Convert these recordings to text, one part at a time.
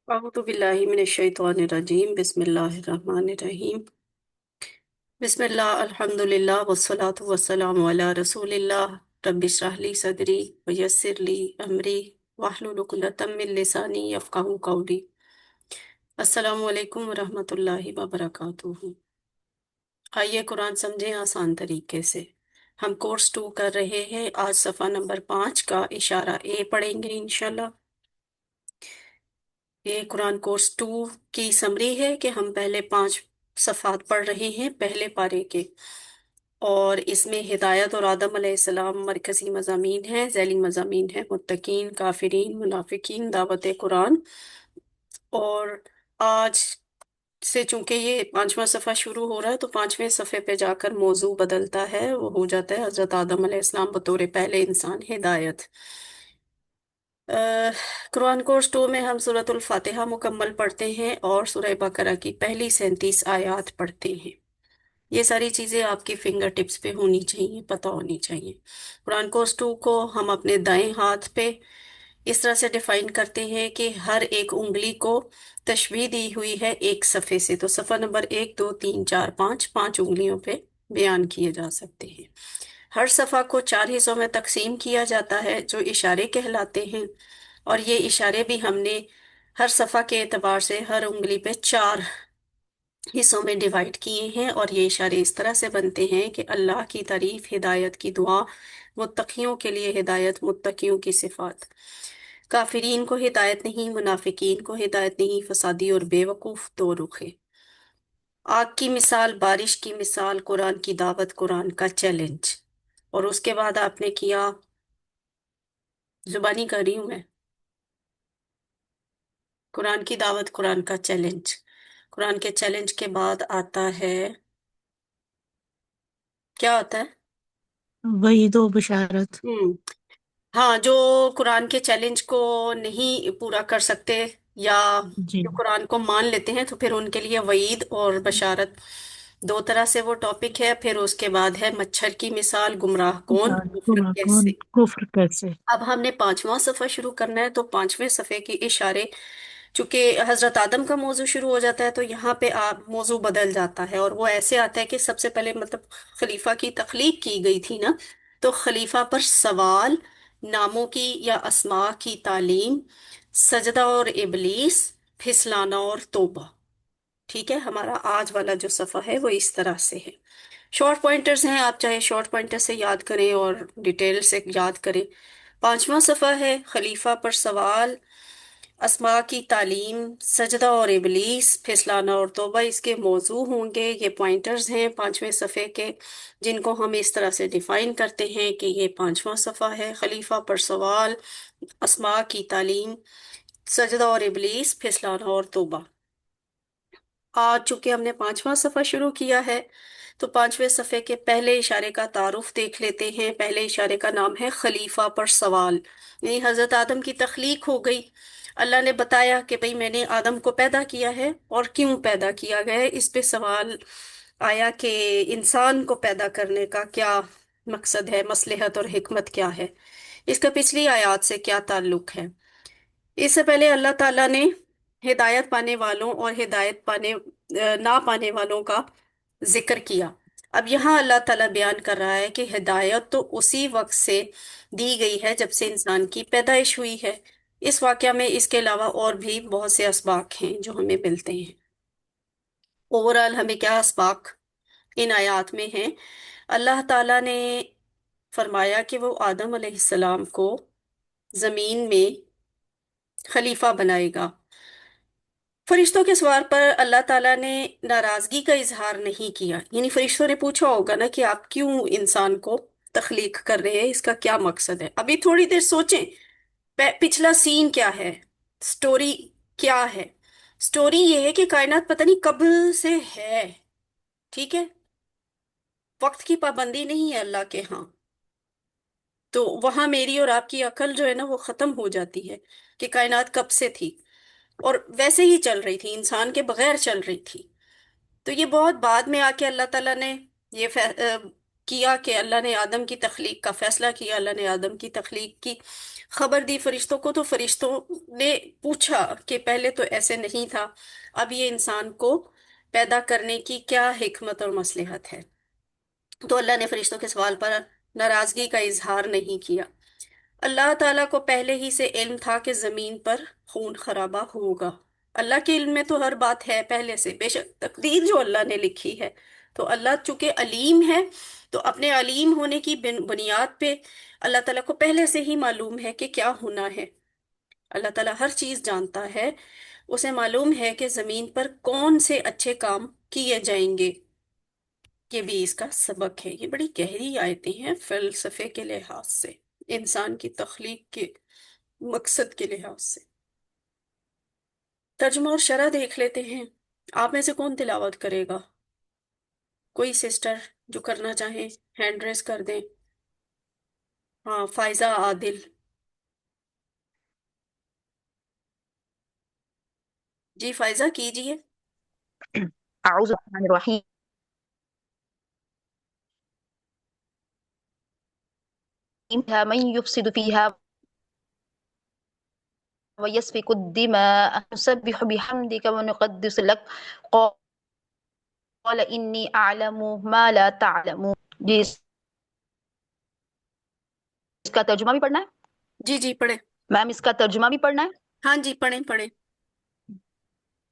अऊज़ु बिल्लाहि मिनश्शैतानिर्रजीम बिस्मिल्लाहिर्रहमानिर्रहीम बिस्मिल्लाह अल्हम्दुलिल्लाह वस्सलातु वस्सलामु अला रसूलिल्लाह रब्बिश्रह ली सदरी वयस्सिर ली अमरी वाहलुल उक़दतम मिन लिसानी यफ़क़हू क़ौली। अस्सलामु अलैकुम वरहमतुल्लाहि वबरकातुहू। आइए कुरान समझें आसान तरीके से। हम कोर्स 2 कर रहे हैं। आज सफ़ा नंबर 5 का इशारा ए पढ़ेंगे इंशाल्लाह। ये कुरान कोर्स 2 की समरी है कि हम पहले 5 सफ़ात पढ़ रहे हैं पहले पारे के, और इसमें हिदायत और आदम अलैहिस्सलाम मरकजी मज़ामीन हैं। ज़ैली मज़ामीन हैं मुत्तकीन, काफिरीन, मुनाफिकीन, दावत कुरान। और आज से चूंकि ये 5वां सफ़ा शुरू हो रहा है तो 5वें सफ़े पे जाकर मौजू बदलता है, वो हो जाता है हज़रत आदम अलैहिस्सलाम बतौर पहले इंसान हिदायत। कुरान कोर्स 2 में हम सूरतुल फातिहा मुकम्मल पढ़ते हैं और सूरह बकरा की पहली 37 आयत पढ़ते हैं। ये सारी चीजें आपकी फिंगर टिप्स पे होनी चाहिए, पता होनी चाहिए। कुरान कोर्स 2 को हम अपने दाएं हाथ पे इस तरह से डिफाइन करते हैं कि हर एक उंगली को तशबीह दी हुई है एक सफ़े से। तो सफ़ा नंबर 1, 2, 3, 4, 5 5 उंगलियों पे बयान किए जा सकते हैं। हर सफ़ा को 4 हिस्सों में तकसीम किया जाता है जो इशारे कहलाते हैं, और ये इशारे भी हमने हर सफ़ा के एतबार से हर उंगली पे 4 हिस्सों में डिवाइड किए हैं। और ये इशारे इस तरह से बनते हैं कि अल्लाह की तारीफ, हिदायत की दुआ, मुत्तकियों के लिए हिदायत, मुत्तकियों की सिफात, काफिरीन को हिदायत नहीं, मुनाफिकीन को हिदायत नहीं, फसादी और बेवकूफ दो रुखे, आग की मिसाल, बारिश की मिसाल, कुरान की दावत, कुरान का चैलेंज। और उसके बाद आपने किया, जुबानी कर रही हूं मैं, कुरान की दावत, कुरान का चैलेंज। कुरान के चैलेंज के बाद आता है, क्या आता है? वही दो बशारत। हम्म। हाँ, जो कुरान के चैलेंज को नहीं पूरा कर सकते या जी। जो कुरान को मान लेते हैं तो फिर उनके लिए वईद और बशारत, दो तरह से वो टॉपिक है। फिर उसके बाद है मच्छर की मिसाल, गुमराह कौन, कुफर गुमा कौन कैसे। कुफ्र कैसे। अब हमने 5वां सफा शुरू करना है, तो 5वें सफे के इशारे, चूंकि हजरत आदम का मौजू शुरू हो जाता है तो यहाँ पे आप मौजू बदल जाता है, और वो ऐसे आता है कि सबसे पहले मतलब खलीफा की तख्लीक की गई थी ना, तो खलीफा पर सवाल, नामों की या अस्मा की तालीम, सजदा और इबलीस, फिसलाना और तौबा। ठीक है, हमारा आज वाला जो सफा है वो इस तरह से है। शॉर्ट पॉइंटर्स हैं, आप चाहे शॉर्ट पॉइंटर से याद करें और डिटेल से याद करें। 5वां सफा है खलीफा पर सवाल, अस्मा की तालीम, सजदा और इबलीस, फिसलाना और तौबा इसके मौजू होंगे। ये पॉइंटर्स हैं 5वें सफ़े के, जिनको हम इस तरह से डिफाइन करते हैं कि ये 5वां सफ़ा है। खलीफा पर सवाल, अस्मा की तालीम, सजदा और इबलीस, फिसलाना और तौबा। आज चूंकि हमने 5वां सफ़ा शुरू किया है तो 5वें सफ़े के पहले इशारे का तारुफ देख लेते हैं। पहले इशारे का नाम है खलीफा पर सवाल, यानी हजरत आदम की तख्लीक हो गई। अल्लाह ने बताया कि भाई मैंने आदम को पैदा किया है, और क्यों पैदा किया गया है इस पे सवाल आया कि इंसान को पैदा करने का क्या मकसद है, मसलहत और हिकमत क्या है, इसका पिछली आयत से क्या ताल्लुक है। इससे पहले अल्लाह ताला ने हिदायत पाने वालों और हिदायत पाने ना पाने वालों का जिक्र किया। अब यहाँ अल्लाह ताला बयान कर रहा है कि हिदायत तो उसी वक्त से दी गई है जब से इंसान की पैदाइश हुई है। इस वाकया में इसके अलावा और भी बहुत से असबाक हैं जो हमें मिलते हैं। ओवरऑल हमें क्या असबाक इन आयात में हैं? अल्लाह ताला ने फरमाया कि वो आदम अलैहिस्सलाम को जमीन में खलीफा बनाएगा। फरिश्तों के सवाल पर अल्लाह ताला ने नाराजगी का इजहार नहीं किया, यानी फरिश्तों ने पूछा होगा ना कि आप क्यों इंसान को तख्लीक कर रहे हैं, इसका क्या मकसद है। अभी थोड़ी देर सोचें, पिछला सीन क्या है, स्टोरी क्या है। स्टोरी ये है कि कायनात पता नहीं कब से है। ठीक है, वक्त की पाबंदी नहीं है अल्लाह के यहाँ। तो वहां मेरी और आपकी अकल जो है ना वो खत्म हो जाती है कि कायनात कब से थी, और वैसे ही चल रही थी, इंसान के बगैर चल रही थी। तो ये बहुत बाद में आके अल्लाह ताला ने ये किया कि अल्लाह ने आदम की तख्लीक का फैसला किया, अल्लाह ने आदम की तख्लीक की। खबर दी फरिश्तों को, तो फरिश्तों ने पूछा कि पहले तो ऐसे नहीं था, अब ये इंसान को पैदा करने की क्या हिकमत और मसलहत है। तो अल्लाह ने फरिश्तों के सवाल पर नाराजगी का इजहार नहीं किया। अल्लाह ताला को पहले ही से इल्म था कि जमीन पर खून खराबा होगा। अल्लाह के इल्म में तो हर बात है पहले से, बेशक तकदीर जो अल्लाह ने लिखी है। तो अल्लाह चूंकि अलीम है, तो अपने अलीम होने की बुनियाद पे अल्लाह ताला को पहले से ही मालूम है कि क्या होना है। अल्लाह ताला हर चीज जानता है। उसे मालूम है कि जमीन पर कौन से अच्छे काम किए जाएंगे। ये भी इसका सबक है। ये बड़ी गहरी आयतें हैं फलसफे के लिहाज से, इंसान की तख्लीक के मकसद के लिहाज से। तर्जुमा और शरह देख लेते हैं। आप में से कौन तिलावत करेगा? कोई सिस्टर जो करना चाहे हैंड रेस कर दें। हाँ, फायजा आदिल। जी फायजा कीजिए। أعوذ بالرحمن الرحيم. من يفسد فيها ويسفك الدماء نسبح بحمدك ونقدس لك قال إني أعلم ما لا تعلمون. جی اس کا ترجمہ بھی پڑھنا ہے जी जी पढ़े। میم، اس کا ترجمہ بھی پڑھنا ہے. हाँ जी पढ़े पढ़े।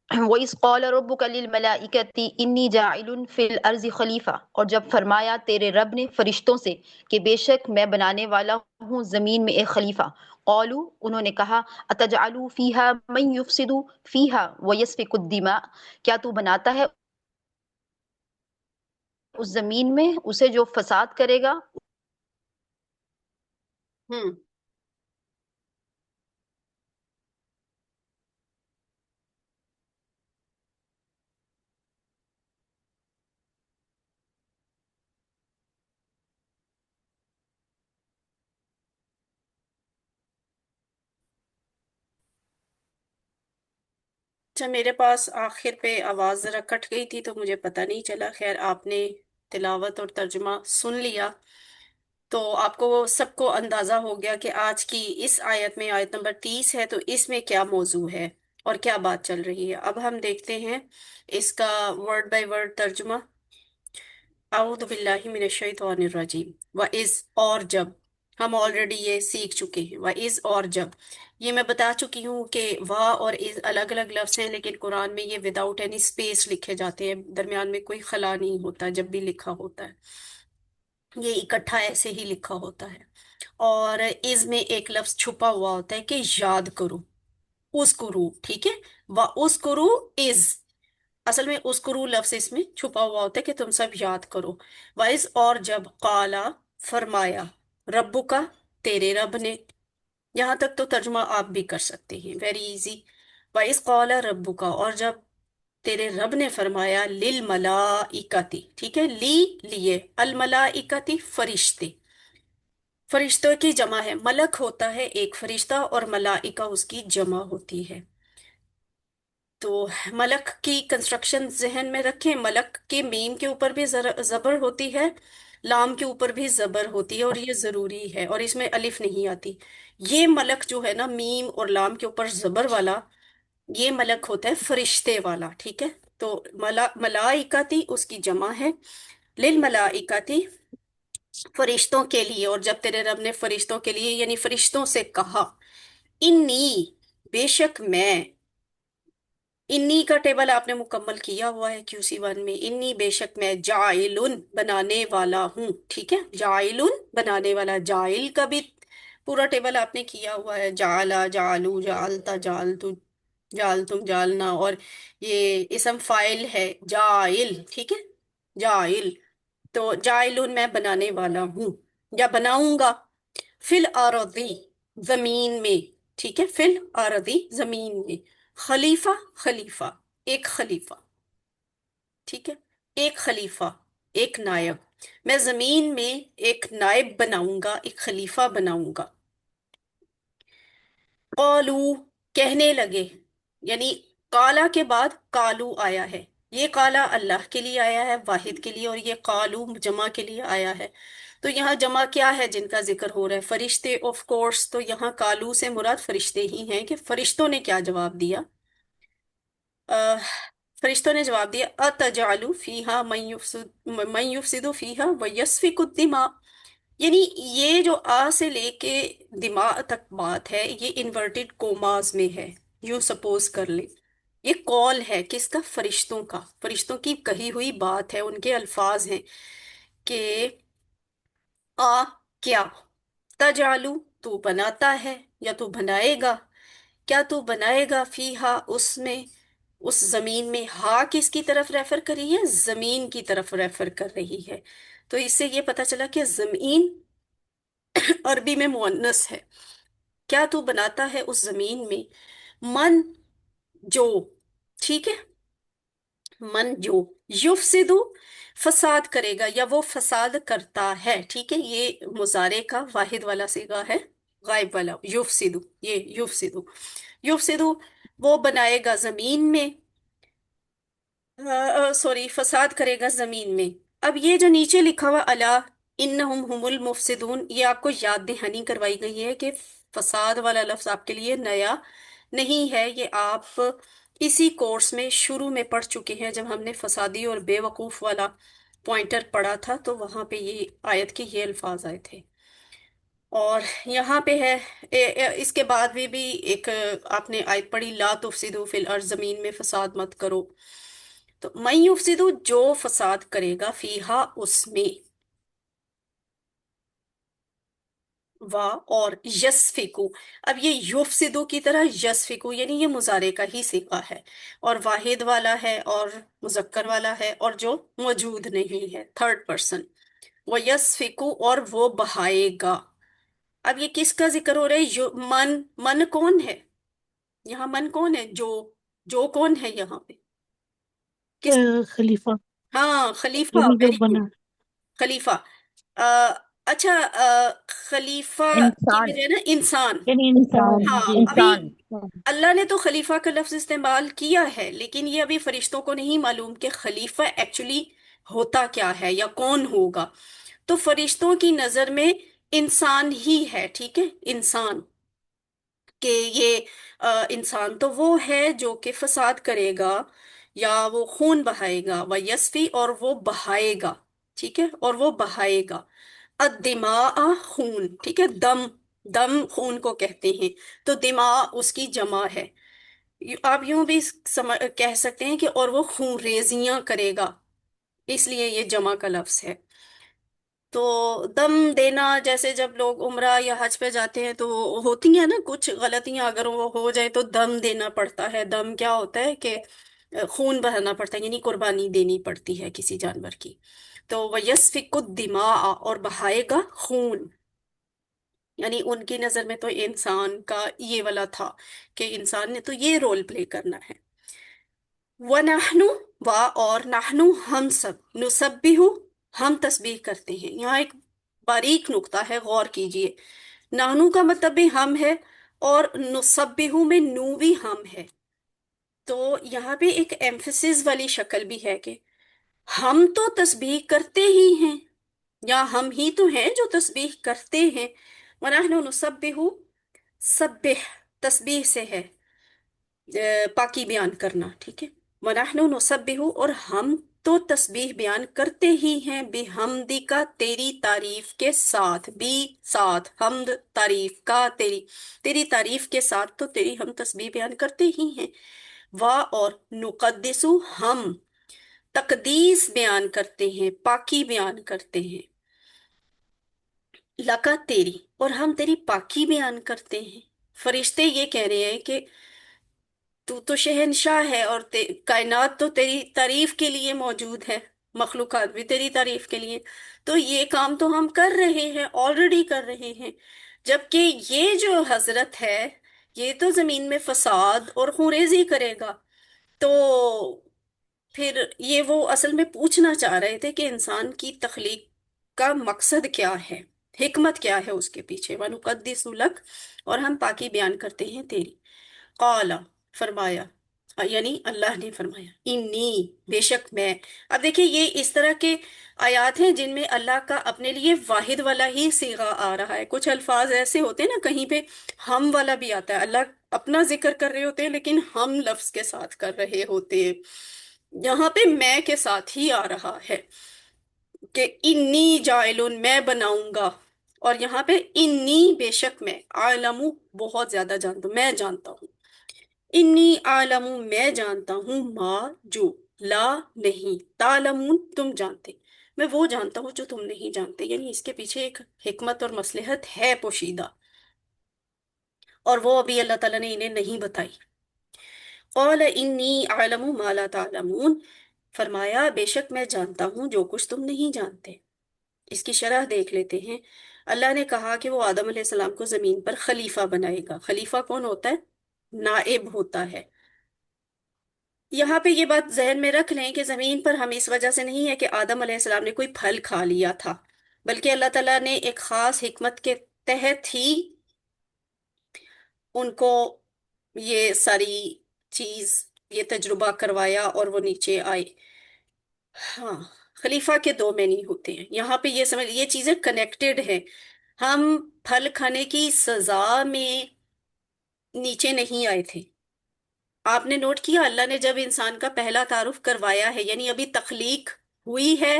وَإِذْ قَالَ رَبُّكَ لِلْمَلَائِكَةِ إِنِّي جَاعِلٌ فِي الْأَرْضِ خلیفہ، اور جب فرمایا تیرے رب نے فرشتوں سے کہ بے شک میں بنانے والا ہوں زمین میں ایک خلیفہ. قالوا، انہوں نے کہا، أَتَجْعَلُ فِيهَا مَن يُفْسِدُ فِيهَا وَيَسْفِكُ الدِّمَاءَ، کیا تو بناتا ہے اس زمین میں اسے جو فساد کرے گا. हम्म। अच्छा, मेरे पास आखिर पे आवाज जरा कट गई थी तो मुझे पता नहीं चला। खैर, आपने तिलावत और तर्जुमा सुन लिया, तो आपको वो सबको अंदाजा हो गया कि आज की इस आयत में, आयत नंबर 30 है, तो इसमें क्या मौजू है और क्या बात चल रही है। अब हम देखते हैं इसका वर्ड बाय वर्ड तर्जुमा। आऊदु बिल्लाहि मिनश शैतानिर रजीम। व इज, और जब, हम ऑलरेडी ये सीख चुके हैं। व इज, और जब, ये मैं बता चुकी हूँ कि वाह और इज अलग अलग लफ्ज हैं, लेकिन कुरान में ये विदाउट एनी स्पेस लिखे जाते हैं, दरमियान में कोई खला नहीं होता जब भी लिखा होता है। ये इकट्ठा ऐसे ही लिखा होता है। और इज में एक लफ्ज छुपा हुआ होता है कि याद करो, उस्कुरू, ठीक है। व उस्कुरू इज, असल में उस्कुरू लफ्ज इसमें छुपा हुआ होता है कि तुम सब याद करो। वाइस, और जब, काला, फरमाया, रब्बु का, तेरे रब ने। यहां तक तो तर्जुमा आप भी कर सकते हैं, वेरी इजी। वाइस काला रब्बु का, और जब तेरे रब ने फरमाया, लिल मलाइकती, ठीक है, ली, लिए, अल मलाइकती, फरिश्ते। फरिश्तों की जमा है, मलक होता है एक फरिश्ता और मलाइका उसकी जमा होती है। तो मलक की कंस्ट्रक्शन जहन में रखें। मलक के मीम के ऊपर भी जबर होती है, लाम के ऊपर भी जबर होती है, और ये जरूरी है, और इसमें अलिफ नहीं आती। ये मलक जो है ना, मीम और लाम के ऊपर जबर वाला, ये मलक होता है फरिश्ते वाला, ठीक है। तो मलाइकाती उसकी जमा है, लिल मलाइकाती, फरिश्तों के लिए। और जब तेरे रब ने फरिश्तों के लिए यानी फरिश्तों से कहा, इन्नी, बेशक मैं, इन्नी का टेबल आपने मुकम्मल किया हुआ है QC1 में। इन्नी, बेशक मैं, जाइलुन, बनाने वाला हूँ, ठीक है। जाइलुन, बनाने वाला। जाइल का भी पूरा टेबल आपने किया हुआ है, जाला, जालू, जालता, जालतू, जाल तुम, जालना। और ये इसम फाइल है जाइल, ठीक है, जाइल। तो जाइलुन, मैं बनाने वाला हूँ या बनाऊंगा, फिल आरदी, जमीन में, ठीक है, फिल आरदी, जमीन में, खलीफा, खलीफा, एक खलीफा, ठीक है, एक खलीफा, एक नायब। मैं जमीन में एक नायब बनाऊंगा, एक खलीफा बनाऊंगा। कालू, कहने लगे, यानी काला के बाद कालू आया है। ये काला अल्लाह के लिए आया है, वाहिद के लिए, और ये कालू जमा के लिए आया है। تو یہاں جمع کیا ہے جن کا ذکر ہو رہا ہے؟ فرشتے آف کورس، تو یہاں کالو سے مراد فرشتے ہی ہیں کہ فرشتوں نے کیا جواب دیا؟ آہ، فرشتوں نے جواب دیا اتجعل فیہا من یفسد فیہا ویسفک الدماء، یعنی یہ جو آ سے لے کے دماغ تک بات ہے یہ انورٹڈ کوماز میں ہے، یوں سپوز کر لیں یہ کال ہے کس کا؟ فرشتوں کا، فرشتوں کی کہی ہوئی بات ہے، ان کے الفاظ ہیں کہ آ کیا تجعلو تو بناتا ہے یا تو بنائے گا، کیا تو بنائے گا فیہا اس میں، اس زمین میں، ہا کس کی طرف ریفر کر رہی ہے؟ زمین کی طرف ریفر کر رہی ہے، تو اس سے یہ پتا چلا کہ زمین عربی میں مؤنث ہے، کیا تو بناتا ہے اس زمین میں، من جو، ٹھیک ہے، من جو یفسدو فساد کرے گا یا وہ فساد کرتا ہے، ٹھیک ہے، یہ مضارع کا واحد والا صیغہ ہے، غائب والا یفسدو، یہ یفسدو، یفسدو وہ بنائے گا زمین میں، سوری فساد کرے گا زمین میں۔ اب یہ جو نیچے لکھا ہوا الا انہم هم المفسدون، یہ آپ کو یاد دہانی کروائی گئی ہے کہ فساد والا لفظ آپ کے لیے نیا نہیں ہے، یہ آپ اسی کورس میں شروع میں پڑھ چکے ہیں جب ہم نے فسادی اور بے وقوف والا پوائنٹر پڑھا تھا، تو وہاں پہ یہ آیت کے یہ الفاظ آئے تھے، اور یہاں پہ ہے اس کے بعد بھی ایک آپ نے آیت پڑھی لا تفسدوا فی الارض، زمین میں فساد مت کرو، تو من یفسدو جو فساد کرے گا فیہا اس میں، وا اور یسفکو، اب یہ یفسدو کی طرح یسفکو یعنی یہ مضارع کا ہی صیغہ ہے، اور واحد والا ہے اور مذکر والا ہے اور جو موجود نہیں ہے، تھرڈ پرسن، وہ یسفکو اور وہ بہائے گا۔ اب یہ کس کا ذکر ہو رہا ہے؟ من، من کون ہے یہاں؟ من کون ہے؟ جو کون ہے یہاں پہ؟ کس؟ خلیفہ، ہاں خلیفہ، یعنی جو ویری گڈ، بنا خلیفہ، آ، اچھا، خلیفہ کی انسان، وجہ نا انسان، یعنی انسان، ہاں جی ابھی انسان، اللہ نے تو خلیفہ کا لفظ استعمال کیا ہے، لیکن یہ ابھی فرشتوں کو نہیں معلوم کہ خلیفہ ایکچولی ہوتا کیا ہے یا کون ہوگا، تو فرشتوں کی نظر میں انسان ہی ہے، ٹھیک ہے، انسان، کہ یہ انسان تو وہ ہے جو کہ فساد کرے گا یا وہ خون بہائے گا، وہ یسفی اور وہ بہائے گا، ٹھیک ہے، اور وہ بہائے گا، الدماء خون، ٹھیک ہے، دم، دم خون کو کہتے ہیں، تو دماء اس کی جمع ہے، آپ یوں بھی کہہ سکتے ہیں کہ اور وہ خون ریزیاں کرے گا، اس لیے یہ جمع کا لفظ ہے۔ تو دم دینا، جیسے جب لوگ عمرہ یا حج پہ جاتے ہیں تو ہوتی ہیں نا کچھ غلطیاں، اگر وہ ہو جائے تو دم دینا پڑتا ہے، دم کیا ہوتا ہے کہ خون بہانا پڑتا ہے، یعنی قربانی دینی پڑتی ہے کسی جانور کی، تو وَيَسْفِكُ الدِّمَاءَ اور بہائے گا خون، یعنی ان کی نظر میں تو انسان کا یہ والا تھا کہ انسان نے تو یہ رول پلے کرنا ہے۔ وَنَحْنُ اور نحنو ہم سب، نسبح ہم تسبیح کرتے ہیں، یہاں ایک باریک نقطہ ہے، غور کیجئے، نحنو کا مطلب بھی ہم ہے اور نسبح میں نو بھی ہم ہے، تو یہاں پہ ایک ایمفسس والی شکل بھی ہے کہ ہم تو تسبیح کرتے ہی ہیں، یا ہم ہی تو ہیں جو تسبیح کرتے ہیں، وَنَحْنُ نُسَبِّحُ، سبح تسبیح سے ہے، پاکی بیان کرنا، ٹھیک ہے، وَنَحْنُ نُسَبِّحُ اور ہم تو تسبیح بیان کرتے ہی ہیں، بِحَمْدِکَ تیری تعریف کے ساتھ، بھی ساتھ، حمد تعریف کا، تیری تعریف کے ساتھ تو تیری ہم تسبیح بیان کرتے ہی ہیں، وا اور نقدسو ہم تقدیس بیان کرتے ہیں، پاکی بیان کرتے ہیں، لکا تیری اور ہم تیری پاکی بیان کرتے ہیں، فرشتے یہ کہہ رہے ہیں کہ تو تو شہنشاہ ہے اور کائنات تو تیری تعریف کے لیے موجود ہے، مخلوقات بھی تیری تعریف کے لیے، تو یہ کام تو ہم کر رہے ہیں، آلریڈی کر رہے ہیں، جبکہ یہ جو حضرت ہے یہ تو زمین میں فساد اور خونریزی کرے گا، تو پھر یہ وہ اصل میں پوچھنا چاہ رہے تھے کہ انسان کی تخلیق کا مقصد کیا ہے، حکمت کیا ہے اس کے پیچھے، وَنُقَدِّسُ لَكَ اور ہم پاکی بیان کرتے ہیں تیری، قال فرمایا، یعنی اللہ نے فرمایا انی، بے شک میں۔ اب دیکھیں یہ اس طرح کے آیات ہیں جن میں اللہ کا اپنے لیے واحد والا ہی صیغہ آ رہا ہے۔ کچھ الفاظ ایسے ہوتے ہیں نا، کہیں پہ ہم والا بھی آتا ہے، اللہ اپنا ذکر کر رہے ہوتے ہیں لیکن ہم لفظ کے ساتھ کر رہے ہوتے ہیں۔ یہاں پہ میں کے ساتھ ہی آ رہا ہے کہ انی جائلن، میں بناؤں گا، اور یہاں پہ انی، بے شک میں، عالم، بہت زیادہ جانتا ہوں، میں جانتا ہوں، انی عالم، میں جانتا ہوں، ما، جو، لا، نہیں، تعلمون، تم جانتے، میں وہ جانتا ہوں جو تم نہیں جانتے، یعنی اس کے پیچھے ایک حکمت اور مصلحت ہے پوشیدہ، اور وہ ابھی اللہ تعالیٰ نے انہیں نہیں بتائی۔ قال انی اعلم ما لا تعلمون، فرمایا بے شک میں جانتا ہوں جو کچھ تم نہیں جانتے۔ اس کی شرح دیکھ لیتے ہیں۔ اللہ نے کہا کہ وہ آدم علیہ السلام کو زمین پر خلیفہ بنائے گا۔ خلیفہ کون ہوتا ہے؟ نائب ہوتا ہے۔ یہاں پہ یہ بات ذہن میں رکھ لیں کہ زمین پر ہم اس وجہ سے نہیں ہے کہ آدم علیہ السلام نے کوئی پھل کھا لیا تھا، بلکہ اللہ تعالیٰ نے ایک خاص حکمت کے تحت ہی ان کو یہ ساری چیز، یہ تجربہ کروایا اور وہ نیچے آئے۔ ہاں، خلیفہ کے دو معنی ہوتے ہیں یہاں پہ، یہ سمجھ، یہ چیزیں کنیکٹڈ ہیں۔ ہم پھل کھانے کی سزا میں نیچے نہیں آئے تھے۔ آپ نے نوٹ کیا اللہ نے جب انسان کا پہلا تعارف کروایا ہے، یعنی ابھی تخلیق ہوئی ہے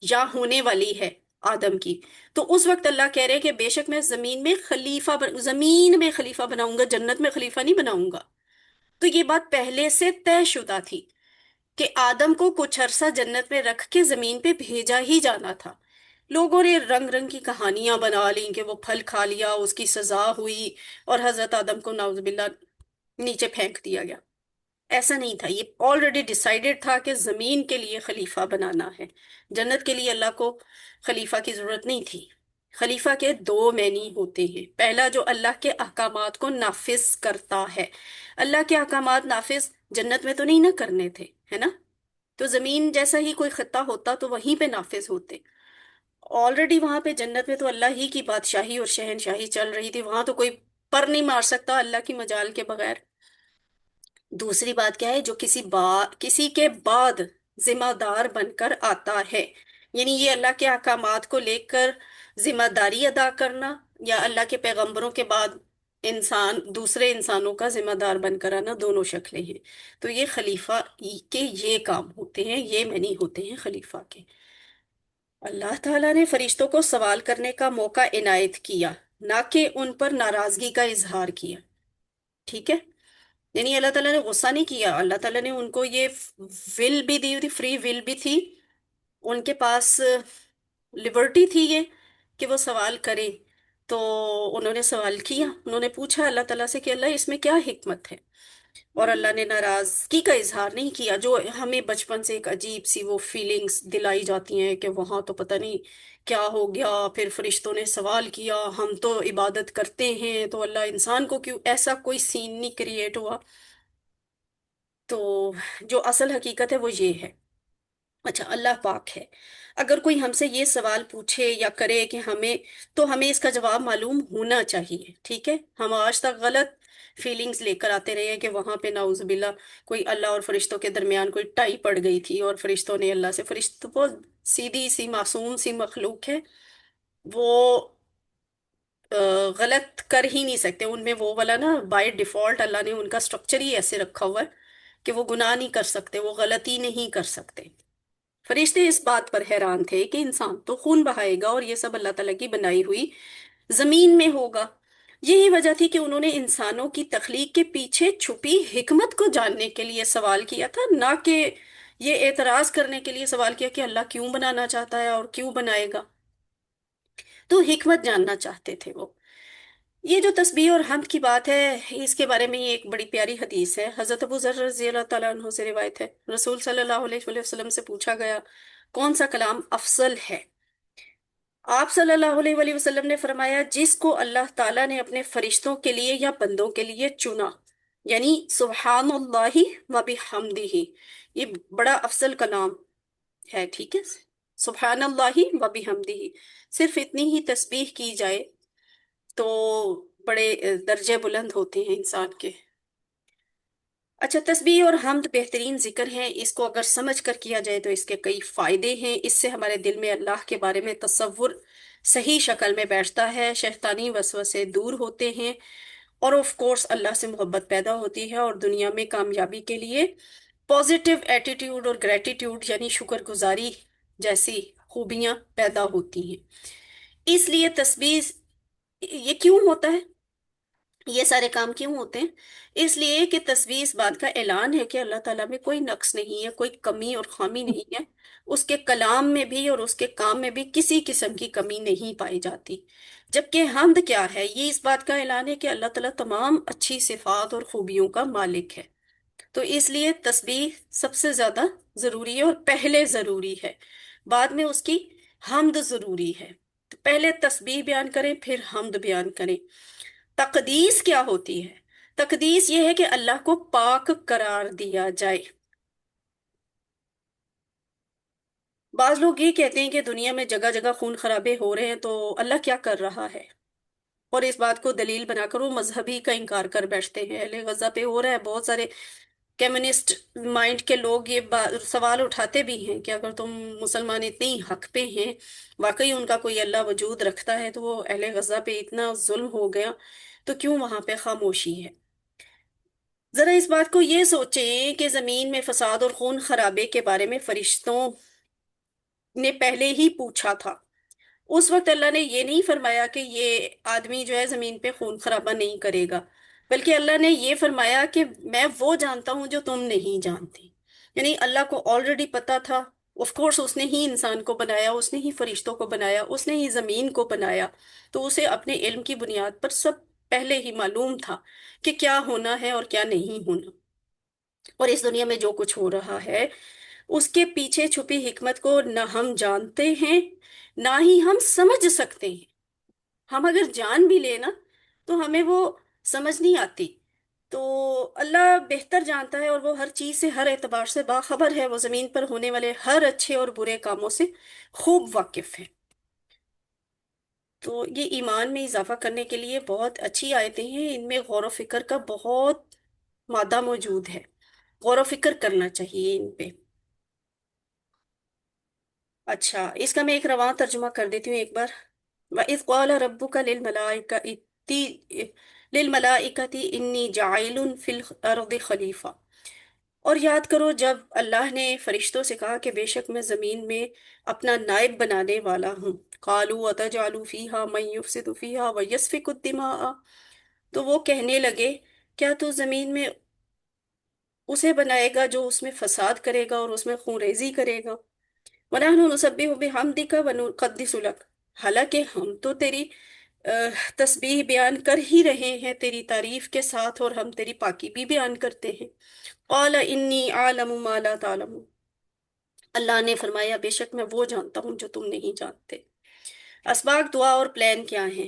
یا ہونے والی ہے آدم کی، تو اس وقت اللہ کہہ رہے ہیں کہ بے شک میں زمین میں خلیفہ زمین میں خلیفہ بناؤں گا، جنت میں خلیفہ نہیں بناؤں گا۔ تو یہ بات پہلے سے طے شدہ تھی کہ آدم کو کچھ عرصہ جنت میں رکھ کے زمین پہ بھیجا ہی جانا تھا۔ لوگوں نے رنگ رنگ کی کہانیاں بنا لیں کہ وہ پھل کھا لیا، اس کی سزا ہوئی، اور حضرت آدم کو نعوذ باللہ نیچے پھینک دیا گیا۔ ایسا نہیں تھا، یہ آلریڈی ڈیسائیڈڈ تھا کہ زمین کے لیے خلیفہ بنانا ہے، جنت کے لیے اللہ کو خلیفہ کی ضرورت نہیں تھی۔ خلیفہ کے دو معنی ہوتے ہیں، پہلا جو اللہ کے احکامات کو نافذ کرتا ہے۔ اللہ کے احکامات نافذ جنت میں تو نہیں نہ کرنے تھے، ہے نا؟ تو زمین جیسا ہی کوئی خطہ ہوتا تو وہیں پہ نافذ ہوتے۔ آلریڈی وہاں پہ جنت میں تو اللہ ہی کی بادشاہی اور شہنشاہی چل رہی تھی، وہاں تو کوئی پر نہیں مار سکتا اللہ کی مجال کے بغیر۔ دوسری بات کیا ہے؟ جو کسی کے بعد ذمہ دار بن کر آتا ہے، یعنی یہ اللہ کے احکامات کو لے کر ذمہ داری ادا کرنا، یا اللہ کے پیغمبروں کے بعد انسان دوسرے انسانوں کا ذمہ دار بن کر آنا، دونوں شکلیں ہیں۔ تو یہ خلیفہ کے یہ کام ہوتے ہیں، یہ معنی ہوتے ہیں خلیفہ کے۔ اللہ تعالیٰ نے فرشتوں کو سوال کرنے کا موقع عنایت کیا، نہ کہ ان پر ناراضگی کا اظہار کیا، ٹھیک ہے؟ یعنی اللہ تعالیٰ نے غصہ نہیں کیا، اللہ تعالیٰ نے ان کو یہ ول بھی دی ہوئی تھی، فری ول بھی تھی، ان کے پاس لبرٹی تھی یہ کہ وہ سوال کریں۔ تو انہوں نے سوال کیا، انہوں نے پوچھا اللہ تعالیٰ سے کہ اللہ اس میں کیا حکمت ہے، اور اللہ نے ناراضگی کا اظہار نہیں کیا، جو ہمیں بچپن سے ایک عجیب سی وہ فیلنگز دلائی جاتی ہیں کہ وہاں تو پتہ نہیں کیا ہو گیا، پھر فرشتوں نے سوال کیا، ہم تو عبادت کرتے ہیں تو اللہ انسان کو کیوں، ایسا کوئی سین نہیں کریٹ ہوا۔ تو جو اصل حقیقت ہے وہ یہ ہے۔ اچھا، اللہ پاک ہے، اگر کوئی ہم سے یہ سوال پوچھے یا کرے کہ ہمیں اس کا جواب معلوم ہونا چاہیے، ٹھیک ہے؟ ہم آج تک غلط فیلنگز لے کر آتے رہے ہیں کہ وہاں پہ نعوذ باللہ کوئی اللہ اور فرشتوں کے درمیان کوئی ٹائی پڑ گئی تھی، اور فرشتوں نے اللہ سے، فرشتوں بہت سیدھی سی معصوم سی مخلوق ہے، وہ غلط کر ہی نہیں سکتے، ان میں وہ والا نا بائی ڈیفالٹ اللہ نے ان کا سٹرکچر ہی ایسے رکھا ہوا ہے کہ وہ گناہ نہیں کر سکتے، وہ غلطی نہیں کر سکتے۔ فرشتے اس بات پر حیران تھے کہ انسان تو خون بہائے گا اور یہ سب اللہ تعالیٰ کی بنائی ہوئی زمین میں ہوگا۔ یہی وجہ تھی کہ انہوں نے انسانوں کی تخلیق کے پیچھے چھپی حکمت کو جاننے کے لیے سوال کیا تھا، نہ کہ یہ اعتراض کرنے کے لیے سوال کیا کہ اللہ کیوں بنانا چاہتا ہے اور کیوں بنائے گا۔ تو حکمت جاننا چاہتے تھے وہ۔ یہ جو تسبیح اور حمد کی بات ہے، اس کے بارے میں یہ ایک بڑی پیاری حدیث ہے، حضرت ابو ذر رضی اللہ تعالیٰ عنہ سے روایت ہے، رسول صلی اللہ علیہ وآلہ وسلم سے پوچھا گیا کون سا کلام افضل ہے؟ آپ صلی اللہ علیہ وآلہ وسلم نے فرمایا جس کو اللہ تعالیٰ نے اپنے فرشتوں کے لیے یا بندوں کے لیے چنا، یعنی سبحان اللہ و بحمدہ، یہ بڑا افضل کلام ہے، ٹھیک ہے؟ سبحان اللہ و بحمدہ، صرف اتنی ہی تسبیح کی جائے تو بڑے درجے بلند ہوتے ہیں انسان کے۔ अच्छा, तस्बीह और हम्द बेहतरीन जिक्र है। इसको अगर समझ कर किया जाए तो इसके कई फायदे हैं। इससे हमारे दिल में अल्लाह के बारे में तसव्वुर सही शक्ल में बैठता है, शैतानी वसवसे दूर होते हैं, और ऑफ कोर्स अल्लाह से मोहब्बत पैदा होती है, और दुनिया में कामयाबी के लिए पॉजिटिव एटीट्यूड और ग्रेटिट्यूड यानी शुक्रगुजारी जैसी खूबियां पैदा होती हैं। इसलिए तस्बीह, ये क्यों होता है, ये सारे काम क्यों होते हैं? इसलिए कि तस्बीह इस बात का ऐलान है कि अल्लाह ताला में कोई नक्स नहीं है, कोई कमी और खामी नहीं है। उसके कलाम में भी और उसके काम में भी किसी किस्म की कमी नहीं पाई जाती। जबकि हम्द क्या है? ये इस बात का ऐलान है कि अल्लाह ताला तमाम अच्छी सिफात और खूबियों का मालिक है। तो इसलिए तस्बीह सबसे ज्यादा जरूरी है और पहले जरूरी है, बाद में उसकी हम्द जरूरी है। तो पहले तस्बीह बयान करें, फिर हम्द बयान करें। तकदीस क्या होती है? तकदीस ये है कि अल्लाह को पाक करार दिया जाए। बाज लोग ये कहते हैं कि दुनिया में जगह जगह खून खराबे हो रहे हैं, तो अल्लाह क्या कर रहा है, और इस बात को दलील बनाकर वो मजहबी का इनकार कर बैठते हैं। अहले गजा पे हो रहा है। बहुत सारे कम्युनिस्ट माइंड के लोग ये सवाल उठाते भी हैं कि अगर तुम मुसलमान इतने ही हक पे हैं, वाकई उनका कोई अल्लाह वजूद रखता है, तो वो अहले गजा पे इतना जुल्म हो गया, तो क्यों वहां पे खामोशी है? जरा इस बात को ये सोचें कि जमीन में फसाद और खून खराबे के बारे में फरिश्तों ने पहले ही पूछा था। उस वक्त अल्लाह ने ये नहीं फरमाया कि ये आदमी जो है जमीन पे खून खराबा नहीं करेगा, बल्कि अल्लाह ने ये फरमाया कि मैं वो जानता हूं जो तुम नहीं जानते। यानी अल्लाह को ऑलरेडी पता था। ऑफ कोर्स उसने ही इंसान को बनाया, उसने ही फरिश्तों को बनाया, उसने ही जमीन को बनाया, तो उसे अपने इल्म की बुनियाद पर सब पहले ही मालूम था कि क्या होना है और क्या नहीं होना। और इस दुनिया में जो कुछ हो रहा है, उसके पीछे छुपी हिकमत को न हम जानते हैं, ना ही हम समझ सकते हैं। हम अगर जान भी लेना तो हमें वो समझ नहीं आती। तो अल्लाह बेहतर जानता है, और वो हर चीज से हर एतबार से बाखबर है। वो जमीन पर होने वाले हर अच्छे और बुरे कामों से खूब वाकिफ है। तो ये ईमान में इजाफा करने के लिए बहुत अच्छी आयतें हैं। इनमें गौर व फिक्र का बहुत मादा मौजूद है। गौर व फिक्र करना चाहिए इन पे। अच्छा, इसका मैं एक रवां तर्जुमा कर देती हूँ एक बार। व इज़ क़ाल रब्बुका लिल मलाइकति इन्नी जाइलुन फिल अर्दि खलीफा। और याद करो जब अल्लाह ने फरिश्तों से कहा कि बेशक मैं जमीन में अपना नायब बनाने वाला हूँ। कालू अतजालू फीहा मन युफसिदु फीहा व यस्फिकु दिमा। तो वो कहने लगे, क्या तू जमीन में उसे बनाएगा जो उसमें फसाद करेगा और उसमें खूनरेजी करेगा? वनहनु नुसब्बिहु बिहम्दिका व नुक़द्दिसु लक। हालांकि हम तो तेरी तस्बीह बयान कर ही रहे हैं तेरी तारीफ के साथ, और हम तेरी पाकी भी बयान करते हैं। क़ाल इन्नी आलमु मा ला तालमून। अल्लाह ने फरमाया, बेशक मैं वो जानता हूँ जो तुम नहीं जानते। असबाग दुआ और प्लान क्या है?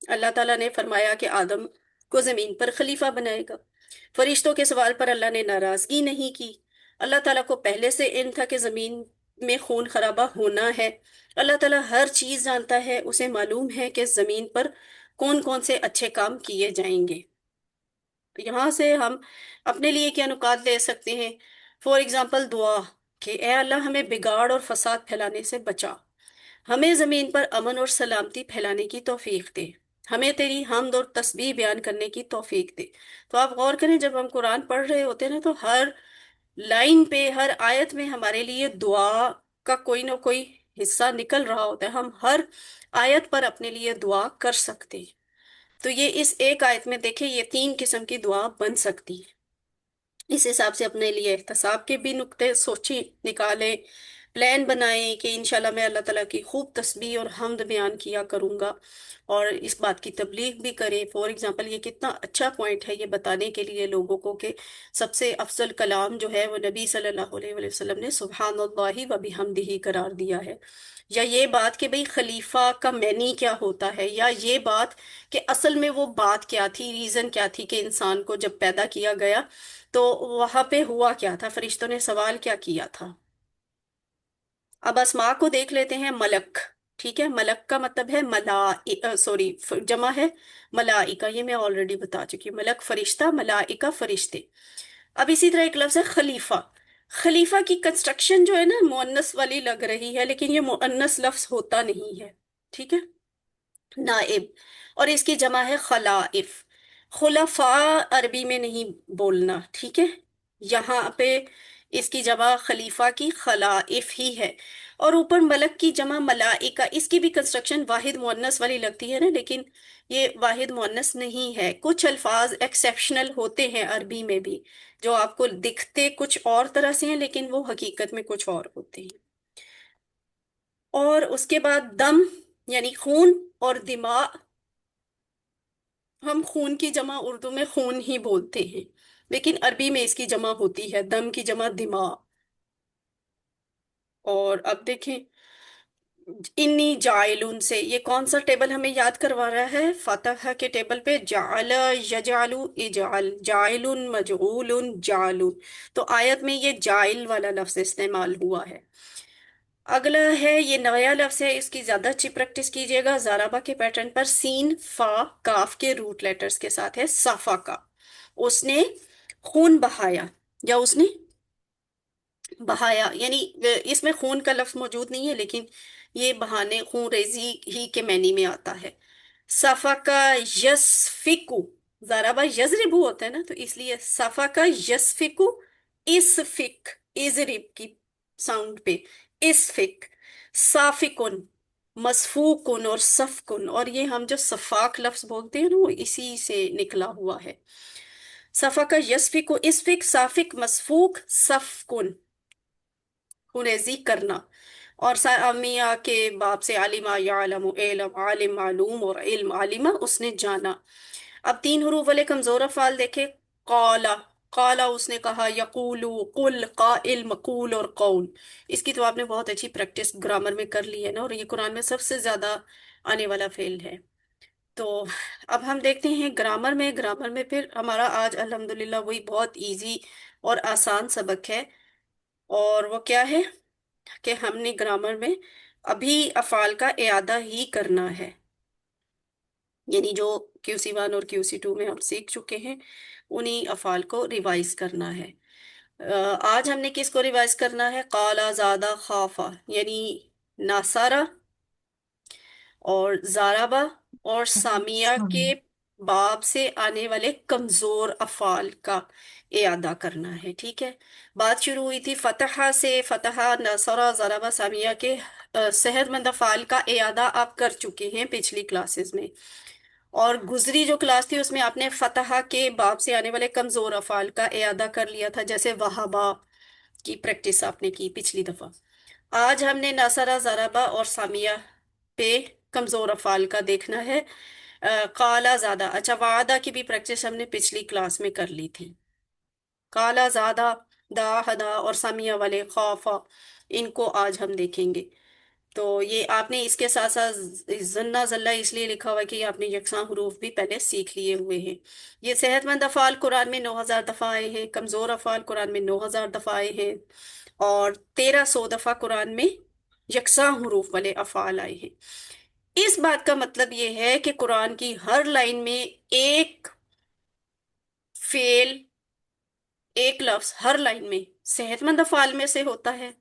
अल्लाह ताला ने फरमाया कि आदम को जमीन पर खलीफा बनाएगा। फरिश्तों के सवाल पर अल्लाह ने नाराजगी नहीं की। अल्लाह ताला को पहले से इल्म था कि जमीन में खून खराबा होना है। अल्लाह ताला हर चीज जानता है। उसे मालूम है कि जमीन पर कौन कौन से अच्छे काम किए जाएंगे। तो यहाँ से हम अपने लिए क्या नुकात ले सकते हैं? फॉर एग्जाम्पल दुआ, कि ए अल्लाह हमें बिगाड़ और फसाद फैलाने से बचा, हमें जमीन पर अमन और सलामती फैलाने की तौफीक दे, हमें तेरी हमद और तस्बीह बयान करने की तौफीक दे। तो आप गौर करें, जब हम कुरान पढ़ रहे होते हैं ना, तो हर लाइन पे, हर आयत में हमारे लिए दुआ का कोई ना कोई हिस्सा निकल रहा होता है। हम हर आयत पर अपने लिए दुआ कर सकते हैं। तो ये इस एक आयत में देखें, ये तीन किस्म की दुआ बन सकती है। इस हिसाब से अपने लिए एहतसाब के भी नुक्ते सोचें, निकालें, प्लान बनाएं कि इंशाल्लाह मैं अल्लाह ताला की खूब तस्बीह और हम्द बयान किया करूंगा, और इस बात की तबलीग भी करें। फॉर एग्जांपल, ये कितना अच्छा पॉइंट है ये बताने के लिए लोगों को कि सबसे अफजल कलाम जो है वो नबी सल्लल्लाहु अलैहि वसल्लम ने सुब्हानल्लाहि व बिहम्दिही करार दिया है। या ये बात कि भाई खलीफा का मैनी क्या होता है, या ये बात कि असल में वो बात क्या थी, रीजन क्या थी कि इंसान को जब पैदा किया गया तो वहां पे हुआ क्या था, फरिश्तों ने सवाल क्या किया था। अब अस्मा को देख लेते हैं। मलक, ठीक है। मलक का मतलब है सॉरी, जमा है मलाइका, ये मैं ऑलरेडी बता चुकी हूँ। मलक फरिश्ता, मलाइका फरिश्ते। अब इसी तरह एक लफ्ज है खलीफा। खलीफा की कंस्ट्रक्शन जो है ना मुअन्नस वाली लग रही है, लेकिन ये मुअन्नस लफ्ज होता नहीं है, ठीक है, नाइब। और इसकी जमा है खलाइफ। खुलफा अरबी में नहीं बोलना, ठीक है। यहाँ पे इसकी जमा खलीफा की खलाइफ ही है। और ऊपर मलक की जमा मलाइका, इसकी भी कंस्ट्रक्शन वाहिद मुअन्नस वाली लगती है ना, लेकिन ये वाहिद मुअन्नस नहीं है। कुछ अल्फाज एक्सेप्शनल होते हैं अरबी में भी, जो आपको दिखते कुछ और तरह से हैं लेकिन वो हकीकत में कुछ और होते हैं। और उसके बाद दम यानी खून और दिमाग। हम खून की जमा उर्दू में खून ही बोलते हैं, लेकिन अरबी में इसकी जमा होती है दम की जमा दिमाग। और अब देखें, इन्नी जाइलुन से ये कौन सा टेबल हमें याद करवा रहा है? फतह के टेबल पे जाल यजालु इजाल, जाइलुन मजगूलुन जालुन। तो आयत में ये जाइल वाला लफ्ज इस्तेमाल हुआ है। अगला है, ये नया लफ्ज है, इसकी ज्यादा अच्छी प्रैक्टिस कीजिएगा ज़ाराबा के पैटर्न पर। सीन फा काफ के रूट लेटर्स के साथ है साफा का। उसने खून बहाया, या उसने बहाया, यानी इसमें खून का लफ्ज मौजूद नहीं है, लेकिन ये बहाने खून रेजी ही के मैनी में आता है। सफा का यस्फिकु, ज़ाराबा यजरिबु होता है ना, तो इसलिए सफा का यस्फिकु, इसफिक, इजरिब की साउंड पे इसफिक। साफिकुन, मसफूकुन और सफकुन, और ये हम जो सफाक लफ्ज बोलते हैं ना वो इसी से निकला हुआ है। सफा का यस्फिकु, इसफिक, साफिक, मसफूक, सफकुन, कुरेजी करना। और सामिया के बाप से आलिमा यालमु इल्म, आलिम मालूम, और इल्म आलिमा उसने जाना। अब तीन हरूफ वाले कमजोर अफाल देखे। कौला, कौला उसने कहा। यकूलु, कुल, काइल, मकूल और कौल। इसकी तो आपने बहुत अच्छी प्रैक्टिस ग्रामर में कर ली है ना, और ये कुरान में सबसे ज्यादा आने वाला फेल है। तो अब हम देखते हैं ग्रामर में फिर हमारा आज अल्हम्दुलिल्लाह वही बहुत इजी और आसान सबक है। और वो क्या है कि हमने ग्रामर में अभी अफाल का इयादा ही करना है, यानी जो QC1 और QC2 में हम सीख चुके हैं उन्हीं अफाल को रिवाइज करना है। आज हमने किसको रिवाइज करना है? काला, ज्यादा, खाफा, यानी नासारा और जाराबा और सामिया के सामी। बाब से आने वाले कमजोर अफाल का इयादा करना है, ठीक है। बात शुरू हुई थी फतहा से। फतहा, नसरा, जराबा, सामिया के सेहतमंद अफाल का इयादा आप कर चुके हैं पिछली क्लासेस में। और गुजरी जो क्लास थी उसमें आपने फतहा के बाब से आने वाले कमजोर अफाल का इयादा कर लिया था, जैसे वहाबा की प्रैक्टिस आपने की पिछली दफा। आज हमने नासरा, जराबा और सामिया पे कमजोर अफाल का देखना है। काला, ज्यादा, अच्छा, वादा की भी प्रैक्टिस हमने पिछली क्लास में कर ली थी। काला, ज्यादा, दा, हदा और सामिया वाले खौफा, इनको आज हम देखेंगे। तो ये आपने इसके साथ साथ जन्ना जल्ला इसलिए लिखा हुआ है कि आपने यकसा हरूफ भी पहले सीख लिए हुए हैं। ये सेहतमंद अफाल कुरान में 9,000 दफा आए हैं, कमजोर अफाल कुरान में 9,000 दफा आए हैं, और 1,300 दफा कुरान में यकसा हरूफ वाले अफाल आए हैं। इस बात का मतलब ये है कि कुरान की हर लाइन में एक फेल, एक लफ्ज हर लाइन में सेहतमंद अफाल में से होता है,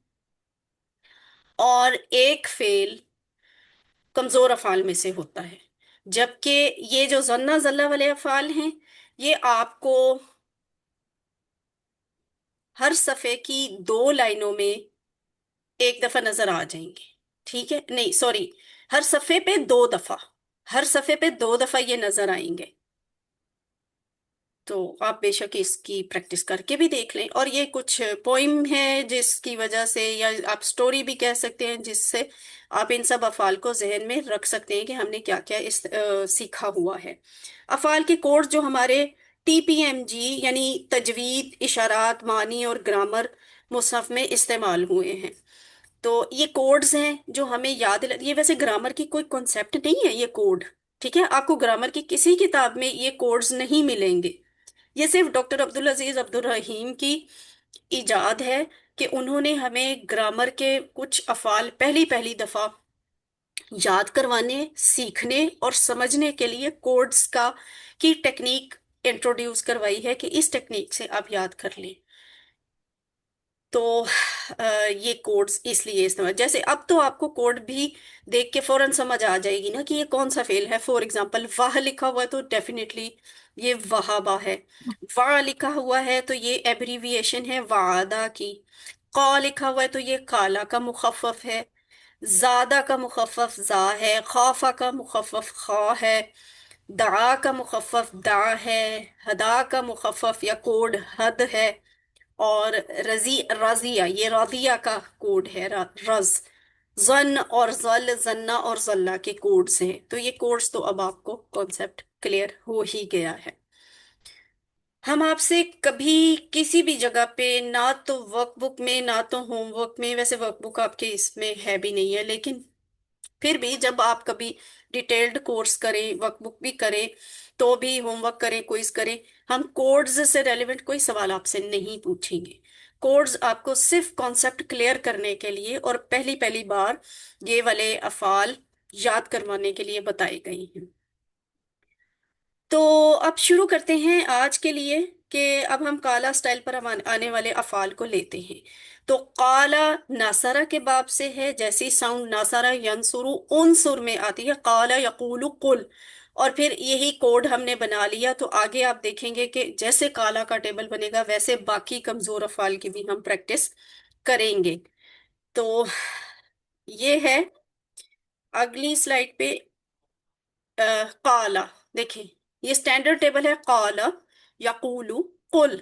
और एक फेल कमजोर अफाल में से होता है। जबकि ये जो जन्ना जल्ला वाले अफाल हैं, ये आपको हर सफे की 2 लाइनों में एक दफा नजर आ जाएंगे, ठीक है, नहीं सॉरी, हर सफे पे 2 दफा, हर सफे पे 2 दफा ये नजर आएंगे। तो आप बेशक इसकी प्रैक्टिस करके भी देख लें। और ये कुछ पोइम है जिसकी वजह से, या आप स्टोरी भी कह सकते हैं, जिससे आप इन सब अफाल को जहन में रख सकते हैं कि हमने क्या क्या सीखा हुआ है। अफाल के कोड जो हमारे TPMG यानी तजवीद, इशारात, मानी और ग्रामर मुसहफ में इस्तेमाल हुए हैं। तो ये कोड्स हैं जो हमें ये वैसे ग्रामर की कोई कॉन्सेप्ट नहीं है ये कोड, ठीक है। आपको ग्रामर की किसी किताब में ये कोड्स नहीं मिलेंगे। ये सिर्फ डॉक्टर अब्दुल अजीज अब्दुल रहीम की इजाद है कि उन्होंने हमें ग्रामर के कुछ अफाल पहली पहली दफा याद करवाने, सीखने और समझने के लिए कोड्स का की टेक्निक इंट्रोड्यूस करवाई है कि इस टेक्निक से आप याद कर लें। तो ये कोड्स इसलिए इस्तेमाल, जैसे अब तो आपको कोड भी देख के फौरन समझ आ जाएगी ना कि ये कौन सा फेल है। फॉर एग्जांपल वाह लिखा हुआ है तो डेफिनेटली ये वहाबा है। वा लिखा हुआ है तो ये एब्रीविएशन है वादा की। कौ लिखा हुआ है तो ये काला का मुखफ़फ़ है। ज्यादा का मुखफ़फ़ जा है। खौफा का मुखफ़फ़ खौ है। दआ का मुखफ़फ़ दा है। हदा का मुखफ़फ़ या कोड हद है। और रजी रजिया ये राजिया का कोड है रज। जन और जल जन्ना और जल्ला के कोड्स हैं। तो ये कोड्स तो अब आपको कॉन्सेप्ट क्लियर हो ही गया है। हम आपसे कभी किसी भी जगह पे ना तो वर्कबुक में ना तो होमवर्क में, वैसे वर्कबुक आपके इसमें है भी नहीं है, लेकिन फिर भी जब आप कभी डिटेल्ड कोर्स करें, वर्कबुक भी करें, तो भी होमवर्क करें, क्विज करें, हम कोड्स से रेलेवेंट कोई सवाल आपसे नहीं पूछेंगे। कोड्स आपको सिर्फ कॉन्सेप्ट क्लियर करने के लिए और पहली पहली बार ये वाले अफाल याद करवाने के लिए बताए गए हैं। तो अब शुरू करते हैं आज के लिए कि अब हम काला स्टाइल पर हम आने वाले अफाल को लेते हैं। तो काला नासरा के बाब से है, जैसी साउंड नासरा यंसुरु उनसुर में आती है, काला यकूलु कुल। और फिर यही कोड हमने बना लिया, तो आगे आप देखेंगे कि जैसे काला का टेबल बनेगा वैसे बाकी कमजोर अफाल की भी हम प्रैक्टिस करेंगे। तो ये है अगली स्लाइड पे काला। देखिए ये स्टैंडर्ड टेबल है। काला यकूलु कुल,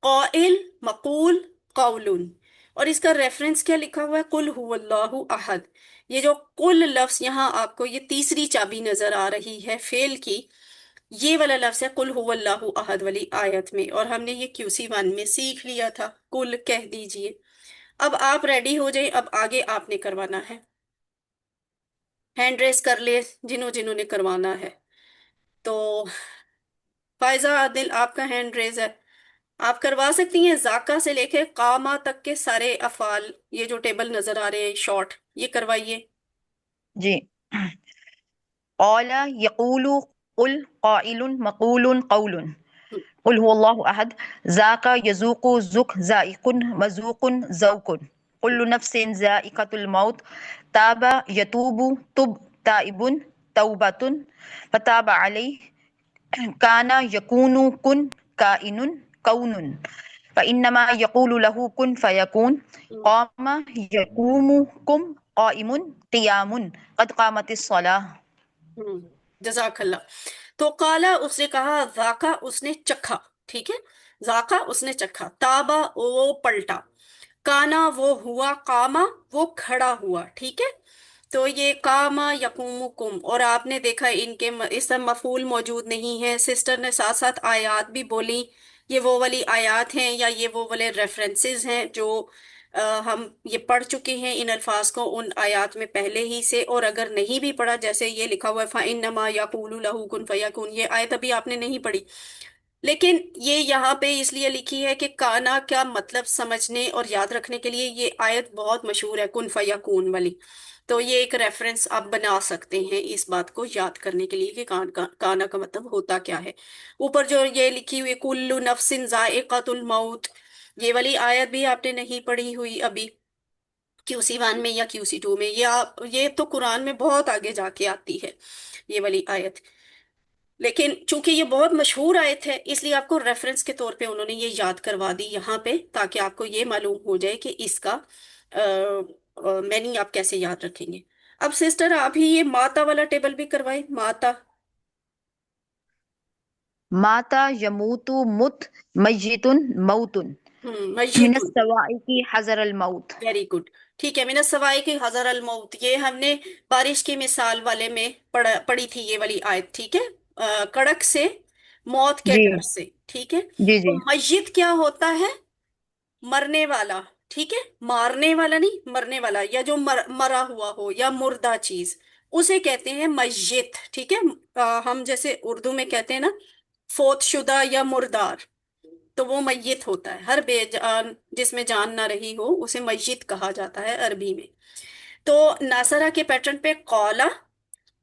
काइल मकूल कौलुन। और इसका रेफरेंस क्या लिखा हुआ है? कुल हुवल्लाहु अहद। ये जो कुल लफ्ज यहाँ आपको ये तीसरी चाबी नजर आ रही है फेल की, ये वाला लफ्ज है कुल हुवल्लाहु अहद वाली आयत में, और हमने ये QC 1 में सीख लिया था। कुल कह दीजिए। अब आप रेडी हो जाए, अब आगे आपने करवाना है। हैंड रेस कर ले जिन्हों जिन्होंने करवाना है। तो फायजा आदिल आपका हैंड रेज है, आप करवा सकती हैं। जाका से लेके कामा तक के सारे अफाल, ये जो टेबल नजर आ रहे हैं शॉर्ट, ये करवाइए। जी। क़ाला यक़ूलु क़ुल क़ाइलुन मक़ूलुन क़ौलुन क़ुल हुवल्लाहु अहद ज़ाका यज़ूक़ु ज़ुक़ ज़ाइक़ुन मज़ूक़ुन ज़ौक़ुन कुल्लु नफ्सिन ज़ाइक़तुल मौत ताबा यतूबु तुब ताइबुन तौबतुन फताबा अलैहि काना यकूनु कुन काइनुन कौनुन फ़इन्नमा यक़ूलु लहु कुन फ़यकून क़ामा यक़ूमु कुम क़ाइमुन क़ियामुन क़द क़ामतिस सलाह। जज़ाकल्ला। तो काला उसने कहा, जाका उसने चखा, ठीक है। जाका उसने चखा, ताबा वो पलटा, काना वो हुआ, कामा वो खड़ा हुआ, ठीक है। तो ये कामा यकूमु कुम, और आपने देखा इनके इस समय मफूल मौजूद नहीं है। सिस्टर ने साथ साथ आयात भी बोली। ये वो वाली आयात हैं या ये वो वाले रेफरेंसेस हैं जो हम ये पढ़ चुके हैं इन अल्फाज को उन आयात में पहले ही से। और अगर नहीं भी पढ़ा, जैसे ये लिखा हुआ है फ़इन्नमा यक़ूलु लहू कुन फ़यकून, ये आयत अभी आपने नहीं पढ़ी, लेकिन ये यहाँ पे इसलिए लिखी है कि काना का मतलब समझने और याद रखने के लिए ये आयत बहुत मशहूर है, कुन फयाकून वाली। तो ये एक रेफरेंस आप बना सकते हैं इस बात को याद करने के लिए कि काना का मतलब होता क्या है। ऊपर जो ये लिखी हुई कुल्लु नफ्सिन जायकातुल मौत, ये वाली आयत भी आपने नहीं पढ़ी हुई अभी QC 1 में या QC 2 में। ये तो कुरान में बहुत आगे जाके आती है ये वाली आयत। लेकिन चूंकि ये बहुत मशहूर आयत है, इसलिए आपको रेफरेंस के तौर पे उन्होंने ये याद करवा दी यहाँ पे, ताकि आपको ये मालूम हो जाए कि इसका मीनिंग आप कैसे याद रखेंगे। अब सिस्टर आप ही ये माता वाला टेबल भी करवाए। माता, माता यमूतु मुत मय्यितुन मौतुन मिनस मस्जिद। सवाइकी हज़रल मौत। Very good. ठीक है, मिनत सवाई की हजर अल मौत, ये हमने बारिश की मिसाल वाले में पढ़ी थी ये वाली आयत, ठीक है। कड़क से, मौत के जी डर से, ठीक है। जी तो जी मस्जिद क्या होता है? मरने वाला, ठीक है। मारने वाला नहीं, मरने वाला, या जो मरा हुआ हो या मुर्दा चीज, उसे कहते हैं मस्जिद, ठीक है। हम जैसे उर्दू में कहते हैं ना फोतशुदा या मुर्दार, तो वो मय्यत होता है। हर बेजान जिसमें जान ना रही हो उसे मस्जिद कहा जाता है अरबी में। تو नासरा के पैटर्न पे कौला,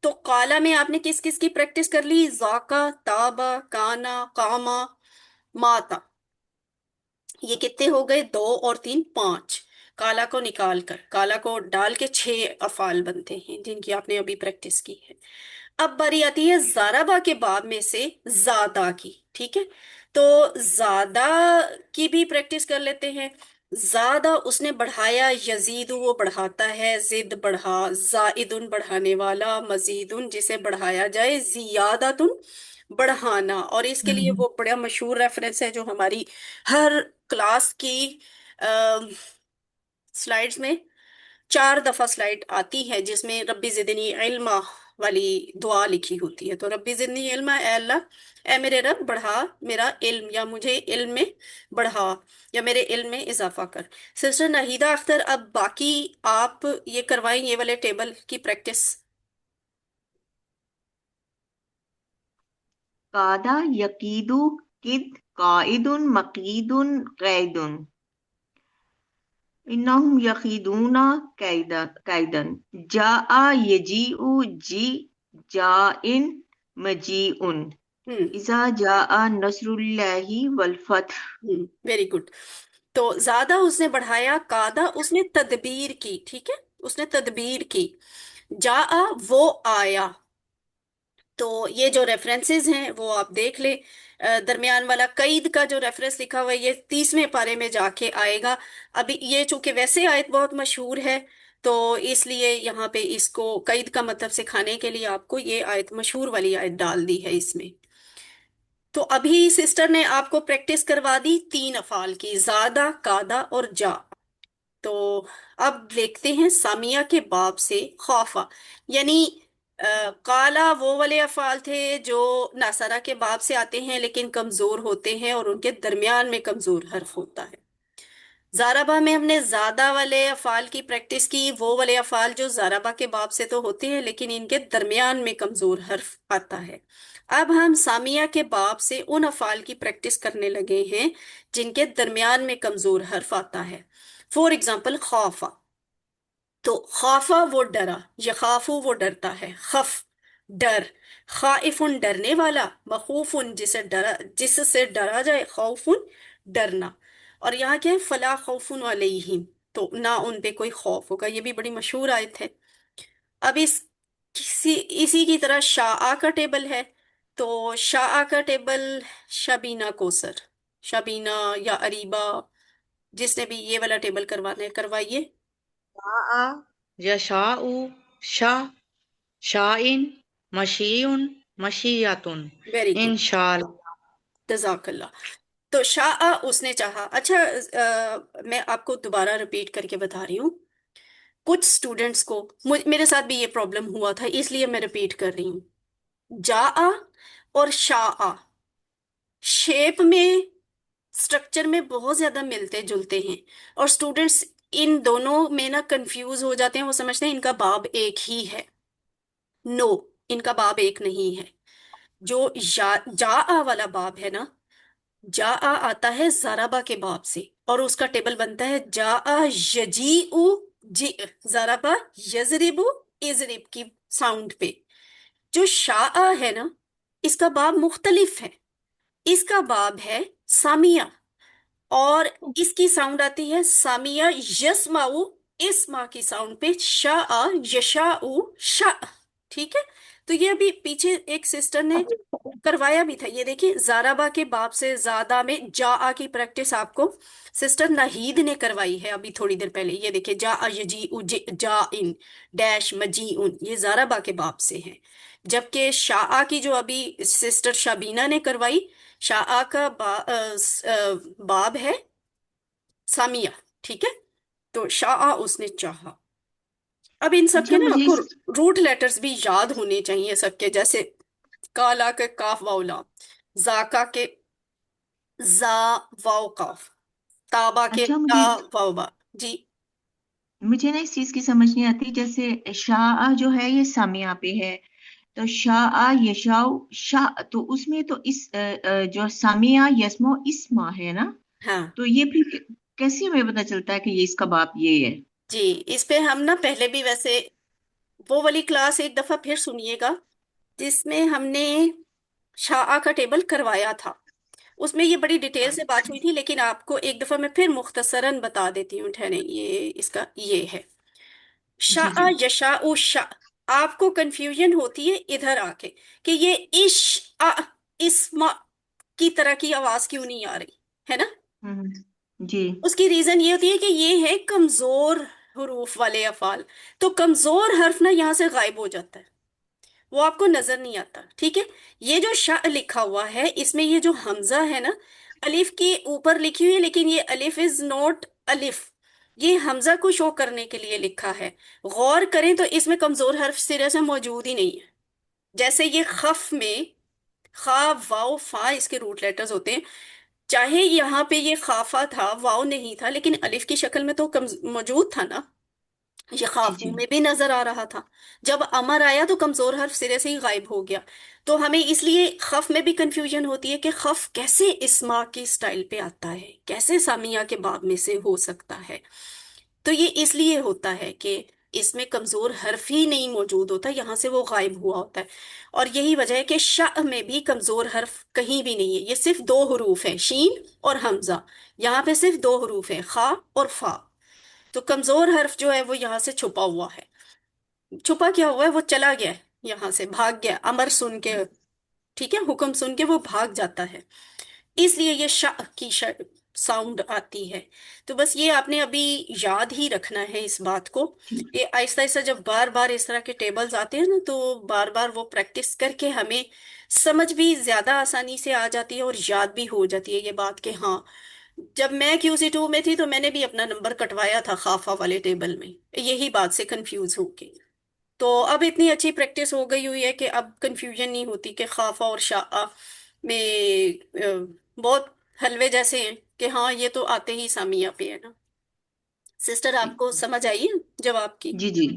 तो कौला में आपने किस किस की प्रैक्टिस कर ली? जाका, ताबा, काना, कामा, माता। ये कितने हो गए? दो और तीन, पांच। काला को निकाल कर, काला को डाल के छह अफाल बनते हैं जिनकी आपने अभी प्रैक्टिस की है। अब बारी आती है जाराबा के बाब में से ज्यादा की, ठीक है? तो ज्यादा की भी प्रैक्टिस कर लेते हैं। ज्यादा उसने बढ़ाया, यजीदु वो बढ़ाता है, जिद बढ़ा, जाइदुन बढ़ाने वाला, मजीदुन जिसे बढ़ाया जाए, जियादतुन बढ़ाना। और इसके लिए वो बड़ा मशहूर रेफरेंस है जो हमारी हर क्लास की स्लाइड्स में 4 दफा स्लाइड आती है, जिसमें रब्बी जिदनी इल्मा वाली दुआ लिखी होती है। तो रब्बी जिदनी इल्मा, ए अल्लाह, ए मेरे रब बढ़ा मेरा इल्म, या मुझे इल्म में बढ़ा, या मेरे इल्म में इजाफा कर। सिस्टर नाहिदा अख्तर, अब बाकी आप ये करवाएं, ये वाले टेबल की प्रैक्टिस। कादा यकीदु किद काइदुन मकीदुन कैदुन इन्नहुम यकीदूना कैदन जाआ यजीउ जी जाइन मजीउन हम्म इज़ा जाआ नसरुल्लाहि वल फतह। Very good. तो ज्यादा उसने बढ़ाया, कादा उसने तदबीर की, ठीक है, उसने तदबीर की। जा वो आया। तो ये जो रेफरेंसेस हैं वो आप देख ले। दरमियान वाला कईद का जो रेफरेंस लिखा हुआ है ये 30वें पारे में जाके आएगा। अभी ये चूंकि वैसे आयत बहुत मशहूर है, तो इसलिए यहाँ पे इसको कईद का मतलब सिखाने के लिए आपको ये आयत, मशहूर वाली आयत डाल दी है इसमें। तो अभी सिस्टर ने आपको प्रैक्टिस करवा दी 3 अफाल की, ज्यादा, कादा और जा। तो अब देखते हैं सामिया के बाब से खौफा, यानी काला वो वाले अफाल थे जो नासरा के बाब से आते हैं लेकिन कमजोर होते हैं और उनके दरमियान में कमजोर हर्फ होता है। जाराबा में हमने ज्यादा वाले अफाल की प्रैक्टिस की, वो वाले अफाल जो जाराबा के बाब से तो होते हैं लेकिन इनके दरमियान में कमजोर हर्फ आता है। अब हम सामिया के बाब से उन अफाल की प्रैक्टिस करने लगे हैं जिनके दरमियान में कमजोर हर्फ आता है। फॉर एग्जाम्पल खौफा, तो खौफा वो डरा, यखाफू वो डरता है, खफ डर, खाइफुन डरने वाला, मखूफुन जिससे डरा जाए, खौफुन डरना। और यहाँ क्या है? फला खौफुन अलैहिम, तो ना उन पे कोई खौफ होगा। ये भी बड़ी मशहूर आयत है। अब इसी की तरह शाआ का टेबल है। तो शाआ का टेबल, शबीना कोसर, शबीना या अरीबा, जिसने भी ये वाला टेबल करवाना है करवाइए। शाआ यशाउ शा शाइन मशीउन मशीयतुन वेरी गुड, इंशाअल्लाह। जजाकल्ला। तो शाह उसने चाहा। अच्छा, मैं आपको दोबारा रिपीट करके बता रही हूँ। कुछ स्टूडेंट्स को, मेरे साथ भी ये प्रॉब्लम हुआ था, इसलिए मैं रिपीट कर रही हूँ। जा और शाह शेप में, स्ट्रक्चर में बहुत ज्यादा मिलते जुलते हैं, और स्टूडेंट्स इन दोनों में ना कंफ्यूज हो जाते हैं। वो समझते हैं इनका बाब एक ही है। नो, इनका बाब एक नहीं है। जो जा वाला बाब है ना, जा आता है जराबा के बाब से, और उसका टेबल बनता है जा यजी उ जी, जराबा यजरिबु इजरिब की साउंड पे। जो शाह है ना, इसका बाब मुख्तलिफ है। इसका बाब है सामिया, और इसकी साउंड आती है सामिया यस्माउ, इस माँ की साउंड पे शाह यशाउ शाह, ठीक है? तो ये अभी पीछे एक सिस्टर ने करवाया भी था। ये देखिए, जाराबा के बाब से ज्यादा में जा की प्रैक्टिस आपको सिस्टर नाहीद ने करवाई है अभी थोड़ी देर पहले। ये देखिए, जा यजी उ जा इन डैश मजी उन, ये जाराबा के बाब से है। जबकि शाह की जो अभी सिस्टर शाबीना ने करवाई, शाह का बाब है सामिया, ठीक है? तो शाह उसने चाहा। अब इन सब के अच्छा ना मुझे आपको रूट लेटर्स भी याद होने चाहिए सबके, जैसे काला के काफ वाउला, जाका के जा वाव काफ, ताबा के अच्छा ता मुझे वाव बा। जी। मुझे ना इस चीज की समझ नहीं आती, जैसे शाह जो है ये सामिया पे है, तो शाह यशाउ शाह, तो उसमें तो इस जो सामिया यस्मो इस्मा है ना, हाँ तो ये फिर कैसे हमें पता चलता है कि ये इसका बाप ये है? जी, इस पे हम ना पहले भी वैसे वो वाली क्लास एक दफा फिर सुनिएगा जिसमें हमने शाआ का टेबल करवाया था। उसमें ये बड़ी डिटेल से बात हुई थी, लेकिन आपको एक दफा मैं फिर मुख्तसरन बता देती हूँ। ठहरे, ये इसका ये है जी जी शाआ यशाउ शा। आपको कंफ्यूजन होती है इधर आके कि ये इश आ इस्मा की तरह की आवाज क्यों नहीं आ रही है ना। जी उसकी रीजन ये होती है कि ये है कमजोर हरूफ वाले अफाल। तो कमजोर हर्फ ना यहाँ से गायब हो जाता है, वो आपको नजर नहीं आता। ठीक है, ये जो शा लिखा हुआ है इसमें ये जो हमजा है ना, अलिफ के ऊपर लिखी हुई है, लेकिन ये अलिफ इज नॉट अलिफ, ये हमजा को शो करने के लिए लिखा है। गौर करें तो इसमें कमजोर हर्फ सिरे से मौजूद ही नहीं है। जैसे ये खफ में खा वाओ फा इसके रूट लेटर्स होते हैं, चाहे यहाँ पे ये खाफा था वाओ नहीं था, लेकिन अलिफ की शक्ल में तो मौजूद था ना। ये जी खाफ जी में भी नजर आ रहा था। जब अमर आया तो कमजोर हर्फ सिरे से ही गायब हो गया। तो हमें इसलिए खफ में भी कंफ्यूजन होती है कि खफ कैसे इस्मा की स्टाइल पे आता है, कैसे सामिया के बाब में से हो सकता है। तो ये इसलिए होता है कि इसमें कमजोर हर्फ ही नहीं मौजूद होता, यहाँ से वो गायब हुआ होता है। और यही वजह है कि शा में भी कमजोर हर्फ कहीं भी नहीं है, ये सिर्फ दो हरूफ है, शीन और हमजा। यहाँ पे सिर्फ दो हरूफ है, खा और फा। तो कमजोर हर्फ जो है वो यहाँ से छुपा हुआ है। छुपा क्या हुआ है, वो चला गया है, यहाँ से भाग गया अमर सुन के। ठीक है, हुक्म सुन के वो भाग जाता है, इसलिए ये शा की साउंड आती है। तो बस ये आपने अभी याद ही रखना है इस बात को। ठीक ये आहिस्ता आहिस्ता जब बार बार इस तरह के टेबल्स आते हैं ना, तो बार बार वो प्रैक्टिस करके हमें समझ भी ज्यादा आसानी से आ जाती है और याद भी हो जाती है ये बात कि हाँ, जब मैं QC2 में थी तो मैंने भी अपना नंबर कटवाया था खाफा वाले टेबल में, यही बात से कंफ्यूज होके। तो अब इतनी अच्छी प्रैक्टिस हो गई हुई है कि अब कंफ्यूजन नहीं होती कि खाफा और शाआ में बहुत हलवे जैसे हैं कि हाँ ये तो आते ही सामिया पे है ना। सिस्टर, ठीक आपको समझ आई है जवाब की? जी जी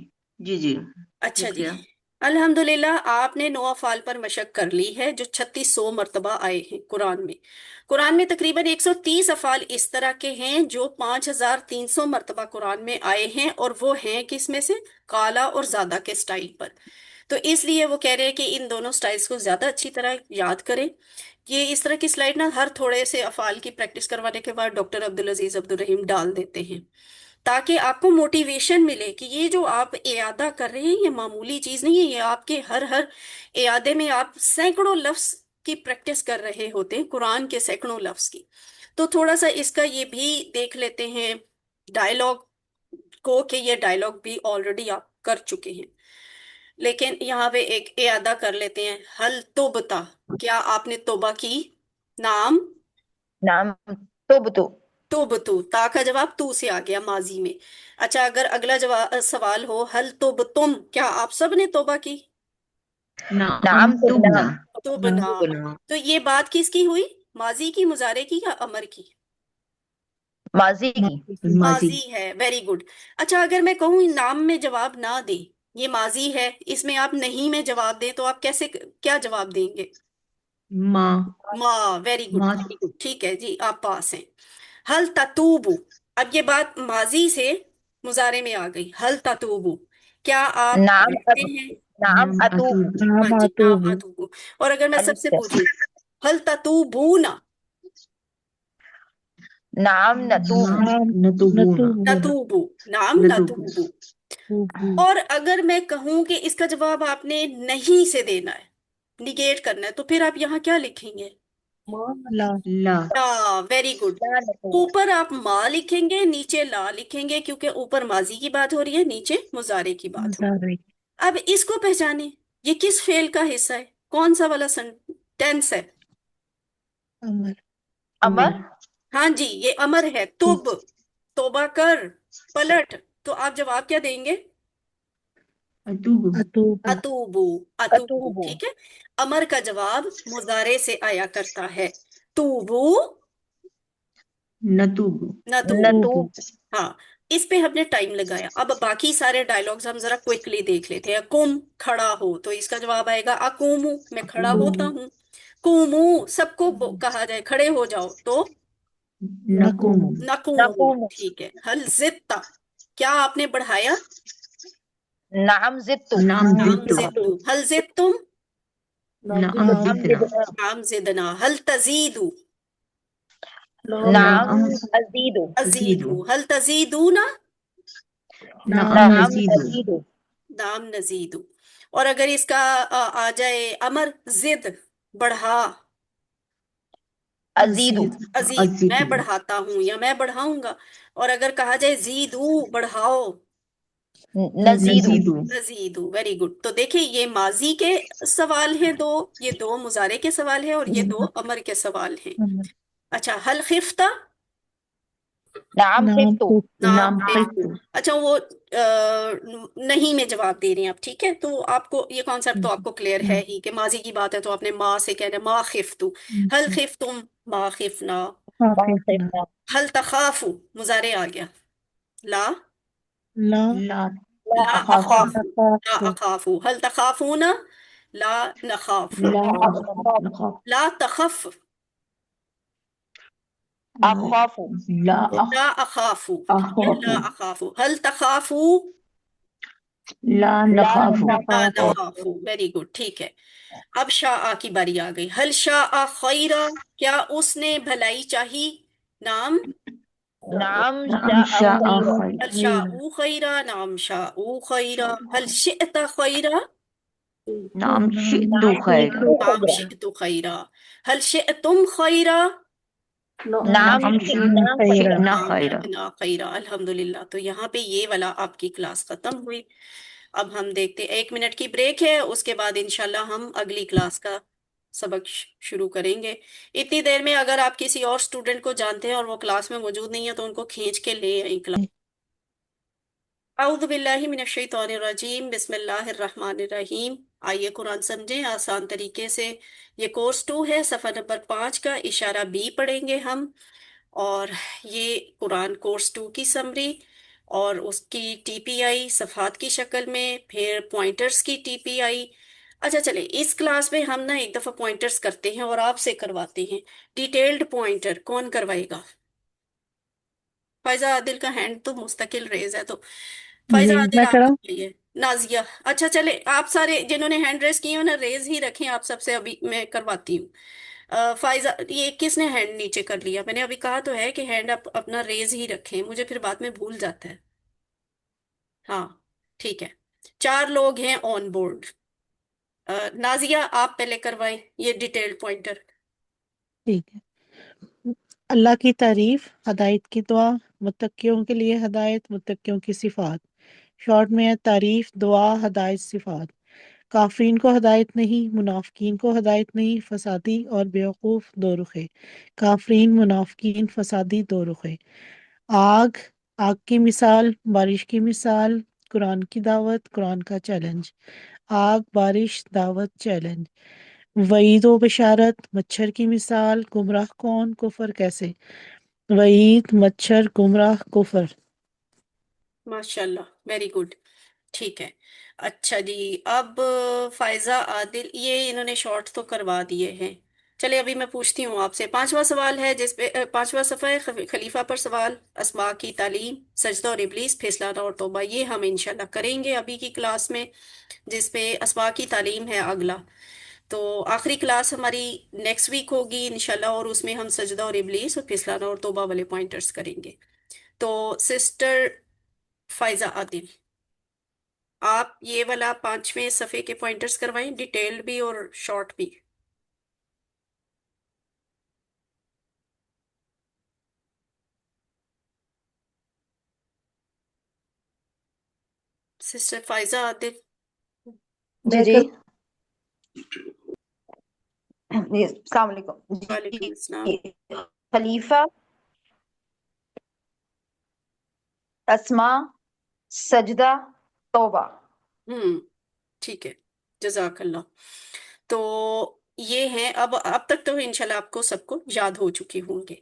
जी जी अच्छा जी, शुक्रिया। अल्हम्दुलिल्लाह आपने नो अफ़ाल पर मशक कर ली है जो 3600 मरतबा आए हैं कुरान में। कुरान में तकरीबन 130 अफ़ाल इस तरह के हैं जो 5300 मरतबा कुरान में आए हैं, और वो हैं किस में से, काला और ज्यादा के स्टाइल पर। तो इसलिए वो कह रहे हैं कि इन दोनों स्टाइल्स को ज्यादा अच्छी तरह याद करें। ये इस तरह की स्लाइड ना हर थोड़े से अफ़ाल की प्रैक्टिस करवाने के बाद डॉक्टर अब्दुल अजीज अब्दुल रहीम डाल देते हैं, ताकि आपको मोटिवेशन मिले कि ये जो आप इयादा कर रहे हैं ये मामूली चीज नहीं है। ये आपके हर हर इयादे में आप सैकड़ों लफ्ज की प्रैक्टिस कर रहे होते हैं, कुरान के सैकड़ों लफ्ज की। तो थोड़ा सा इसका ये भी देख लेते हैं डायलॉग को, कि ये डायलॉग भी ऑलरेडी आप कर चुके हैं, लेकिन यहाँ पे एक इयादा कर लेते हैं। हल तोबता, क्या आपने तोबा की? नाम नाम तुबतु। तोबतू, ता का जवाब तू से आ गया माजी में। अच्छा, अगर अगला जवाब सवाल हो, हल तुम, क्या आप सब ने तोबा की? नाम नाम तुबना। तुबना। तुबना। तुबना। तो ये बात किसकी हुई, माजी की, मुजारे की, या अमर की? माजी की। माजी। माजी है, वेरी गुड। अच्छा, अगर मैं कहूँ नाम में जवाब ना दे, ये माजी है, इसमें आप नहीं में जवाब दें, तो आप कैसे क्या जवाब देंगे? माँ। माँ, वेरी गुड। माँ। ठीक है जी, आप पास हैं। हल ततूबू, अब ये बात माजी से मुजारे में आ गई। हल ततूबू, क्या आप नाम पढ़ते हैं? नाम नाम अतूब। अतूब। हाँ नाम जी, नाम आतूब। अतूबू। और अगर मैं अलिफ सबसे से। पूछूं, हल ततूबूना? नाम नतूब। नाम नतुबूना। नतूब। नतूबू, नाम नतुबू। नतूबू। नतूबू। और अगर मैं कहूं कि इसका जवाब आपने नहीं से देना है, निगेट करना है, तो फिर आप यहाँ क्या लिखेंगे? माला। ला। ला, वेरी गुड। ला नतूब। ऊपर आप माँ लिखेंगे, नीचे ला लिखेंगे, क्योंकि ऊपर माजी की बात हो रही है, नीचे मुजारे की बात हो रही मुजारे। है। अब इसको पहचाने, ये किस फेल का हिस्सा है, कौन सा वाला टेंस है? अमर। अमर। अमर। हाँ जी, ये अमर है। तुब, तोबा कर, पलट। तो आप जवाब क्या देंगे? अतूब। अतूब। अतूबू, अतूबू, अतूबु। ठीक है। अमर का जवाब मुजारे से आया करता है, तूबू, नतूब। नतूबू। नतूब। हाँ, इस पे हमने टाइम लगाया। अब बाकी सारे डायलॉग्स हम जरा क्विकली देख लेते हैं। कुम, खड़ा हो, तो इसका जवाब आएगा अकुमू, मैं खड़ा होता हूँ। कुमू, सबको कहा जाए खड़े हो जाओ, तो नकुम। नकुम। नकुमू, नकूम। ठीक है। हल जित्ता, کیا آپ نے بڑھایا؟ نعم زدتو نعم نعم زدتو زدتو. هل زدتم؟ نعم نعم زدنا نعم زدنا. هل تزيدوا؟ نعم نعم أزيد أزيدوا. هل تزيدون؟ نعم نعم نعم نزيد أزيد نعم نزيد. اور اگر اس کا آ جائے امر، زد بڑھا، أزيد أزيد ازید میں أزيد بڑھاتا ہوں یا میں بڑھاؤں گا. اور اگر کہا جائے زیدو بڑھاؤ، نزيد نزيد نزیدو. Very good. تو دیکھیں یہ ماضی کے سوال ہیں دو، یہ دو مضارع کے سوال ہیں، اور یہ دو امر کے سوال ہیں. اچھا، حل خفتا؟ نعم نعم خفت خفت نام نعم خفتو. خفت اچھا وہ نہیں میں جواب دے رہی ہیں آپ، ٹھیک ہے؟ تو آپ کو یہ کانسیپٹ تو آپ کو کلیئر ہے ہی کہ ماضی کی بات ہے تو آپ نے ما سے کہنا ہے ما خفتو. حل خفتم؟ ما خفنا. ما خفنا خفنا حل تخافو؟ مضارع آ گیا. لا، لا لا لا لا أخاف اخافو. لا أخاف اخافو. هل تخافون؟ لا نخاف. لا أخاف نخاف لا تخف. أخاف لا لا اخافو. أخاف لا اخافو. هل تخافو؟ لا لا نخاف لا نخاف نخافو. ویری گڈ، ٹھیک ہے. اب شاء کی باری آ گئی. حل شاء خیرا؟ کیا اس نے بھلائی چاہی؟ نام. نعم نعم شاء شاء خير هل خير شاء خیرا؟ نعم شاء خیرا. هل شئت خیرا؟ نعم شئت نعم خير شئت نعم خيرا شئت خیرا. هل شئتم خیرا؟ نعم نعم شئنا خيرا شئنا نعم خيرا شئنا خیرا. الحمدللہ. تو یہاں پہ یہ والا آپ کی کلاس ختم ہوئی. اب ہم دیکھتے 1 منٹ کی بریک ہے، اس کے بعد انشاءاللہ ہم اگلی کلاس کا سبق شروع کریں گے. اتنی دیر میں اگر آپ کسی اور اسٹوڈنٹ کو جانتے ہیں اور وہ کلاس میں موجود نہیں ہے تو ان کو کھینچ کے لے آئیں کلاس. اعوذ باللہ من الشیطان الرجیم، بسم اللہ الرحمن الرحیم. آئیے قرآن سمجھیں آسان طریقے سے. یہ کورس 2 ہے، صفحہ نمبر 5 کا اشارہ بی پڑھیں گے ہم. اور یہ قرآن کورس 2 کی سمری اور اس کی ٹی پی آئی صفحات کی شکل میں، پھر پوائنٹرز کی ٹی پی آئی. اچھا چلے، اس کلاس میں ہم نا ایک دفعہ پوائنٹرز کرتے ہیں اور آپ سے کرواتے ہیں. ڈیٹیلڈ پوائنٹر کون کروائے گا؟ فائزہ عادل کا ہینڈ تو مستقل ریز ہے، تو فائزہ جی عادل میں آپ کراؤں؟ بتائیے. نازیہ. اچھا چلے، آپ سارے جنہوں نے ہینڈ ریز کیے ہیں نا ریز ہی رکھیں، آپ سب سے ابھی میں کرواتی ہوں. فائزہ، یہ کس نے ہینڈ نیچے کر لیا؟ میں نے ابھی کہا تو ہے کہ ہینڈ اپنا ریز ہی رکھیں، مجھے پھر بعد میں بھول جاتا ہے. ہاں ٹھیک ہے. 4 لوگ ہیں آن بورڈ. نازیہ آپ پہلے کروائیں یہ ڈیٹیلڈ پوائنٹر. ٹھیک ہے. اللہ کی تعریف، ہدایت کی دعا، متقیوں کے لیے ہدایت، متقیوں کی صفات. شارٹ میں ہے تعریف، دعا، ہدایت، صفات. کافرین کو ہدایت نہیں، منافقین کو ہدایت نہیں، فسادی اور بیوقوف دو رخے. کافرین، منافقین، فسادی دو رخے. آگ، آگ کی مثال، بارش کی مثال، قرآن کی دعوت، قرآن کا چیلنج. آگ، بارش، دعوت، چیلنج. وعید و بشارت، مچھر کی مثال، گمراہ کون، کفر کیسے. وعید، مچھر، گمراہ، کفر. ماشاء اللہ، ویری گڈ. ٹھیک ہے. اچھا جی، اب فائزہ عادل یہ انہوں نے شارٹ تو کروا دیے ہیں. چلے ابھی میں پوچھتی ہوں آپ سے. 5واں سوال ہے جس پہ 5واں صفحہ ہے، خلیفہ پر سوال، اسماء کی تعلیم، سجدہ اور ابلیس، پھسلانا اور توبہ. یہ ہم انشاءاللہ کریں گے ابھی کی کلاس میں، جس پہ اسماء کی تعلیم ہے اگلا. تو آخری کلاس ہماری نیکسٹ ویک ہوگی انشاءاللہ، اور اس میں ہم سجدہ اور ابلیس اور پھسلانا اور توبہ والے پوائنٹرز کریں گے. تو سسٹر فائزہ عادل، آپ یہ والا 5ویں صفحے کے پوائنٹرز کروائیں، ڈیٹیلڈ بھی اور شارٹ بھی. سسٹر فائزہ عادل. جی جی جی السلام علیکم وعلیکم السلام. جی. خلیفہ، اسماء، سجدہ، توبہ. ٹھیک ہے، جزاک اللہ. تو یہ ہیں، اب تک تو انشاءاللہ آپ کو سب کو یاد ہو چکے ہوں گے.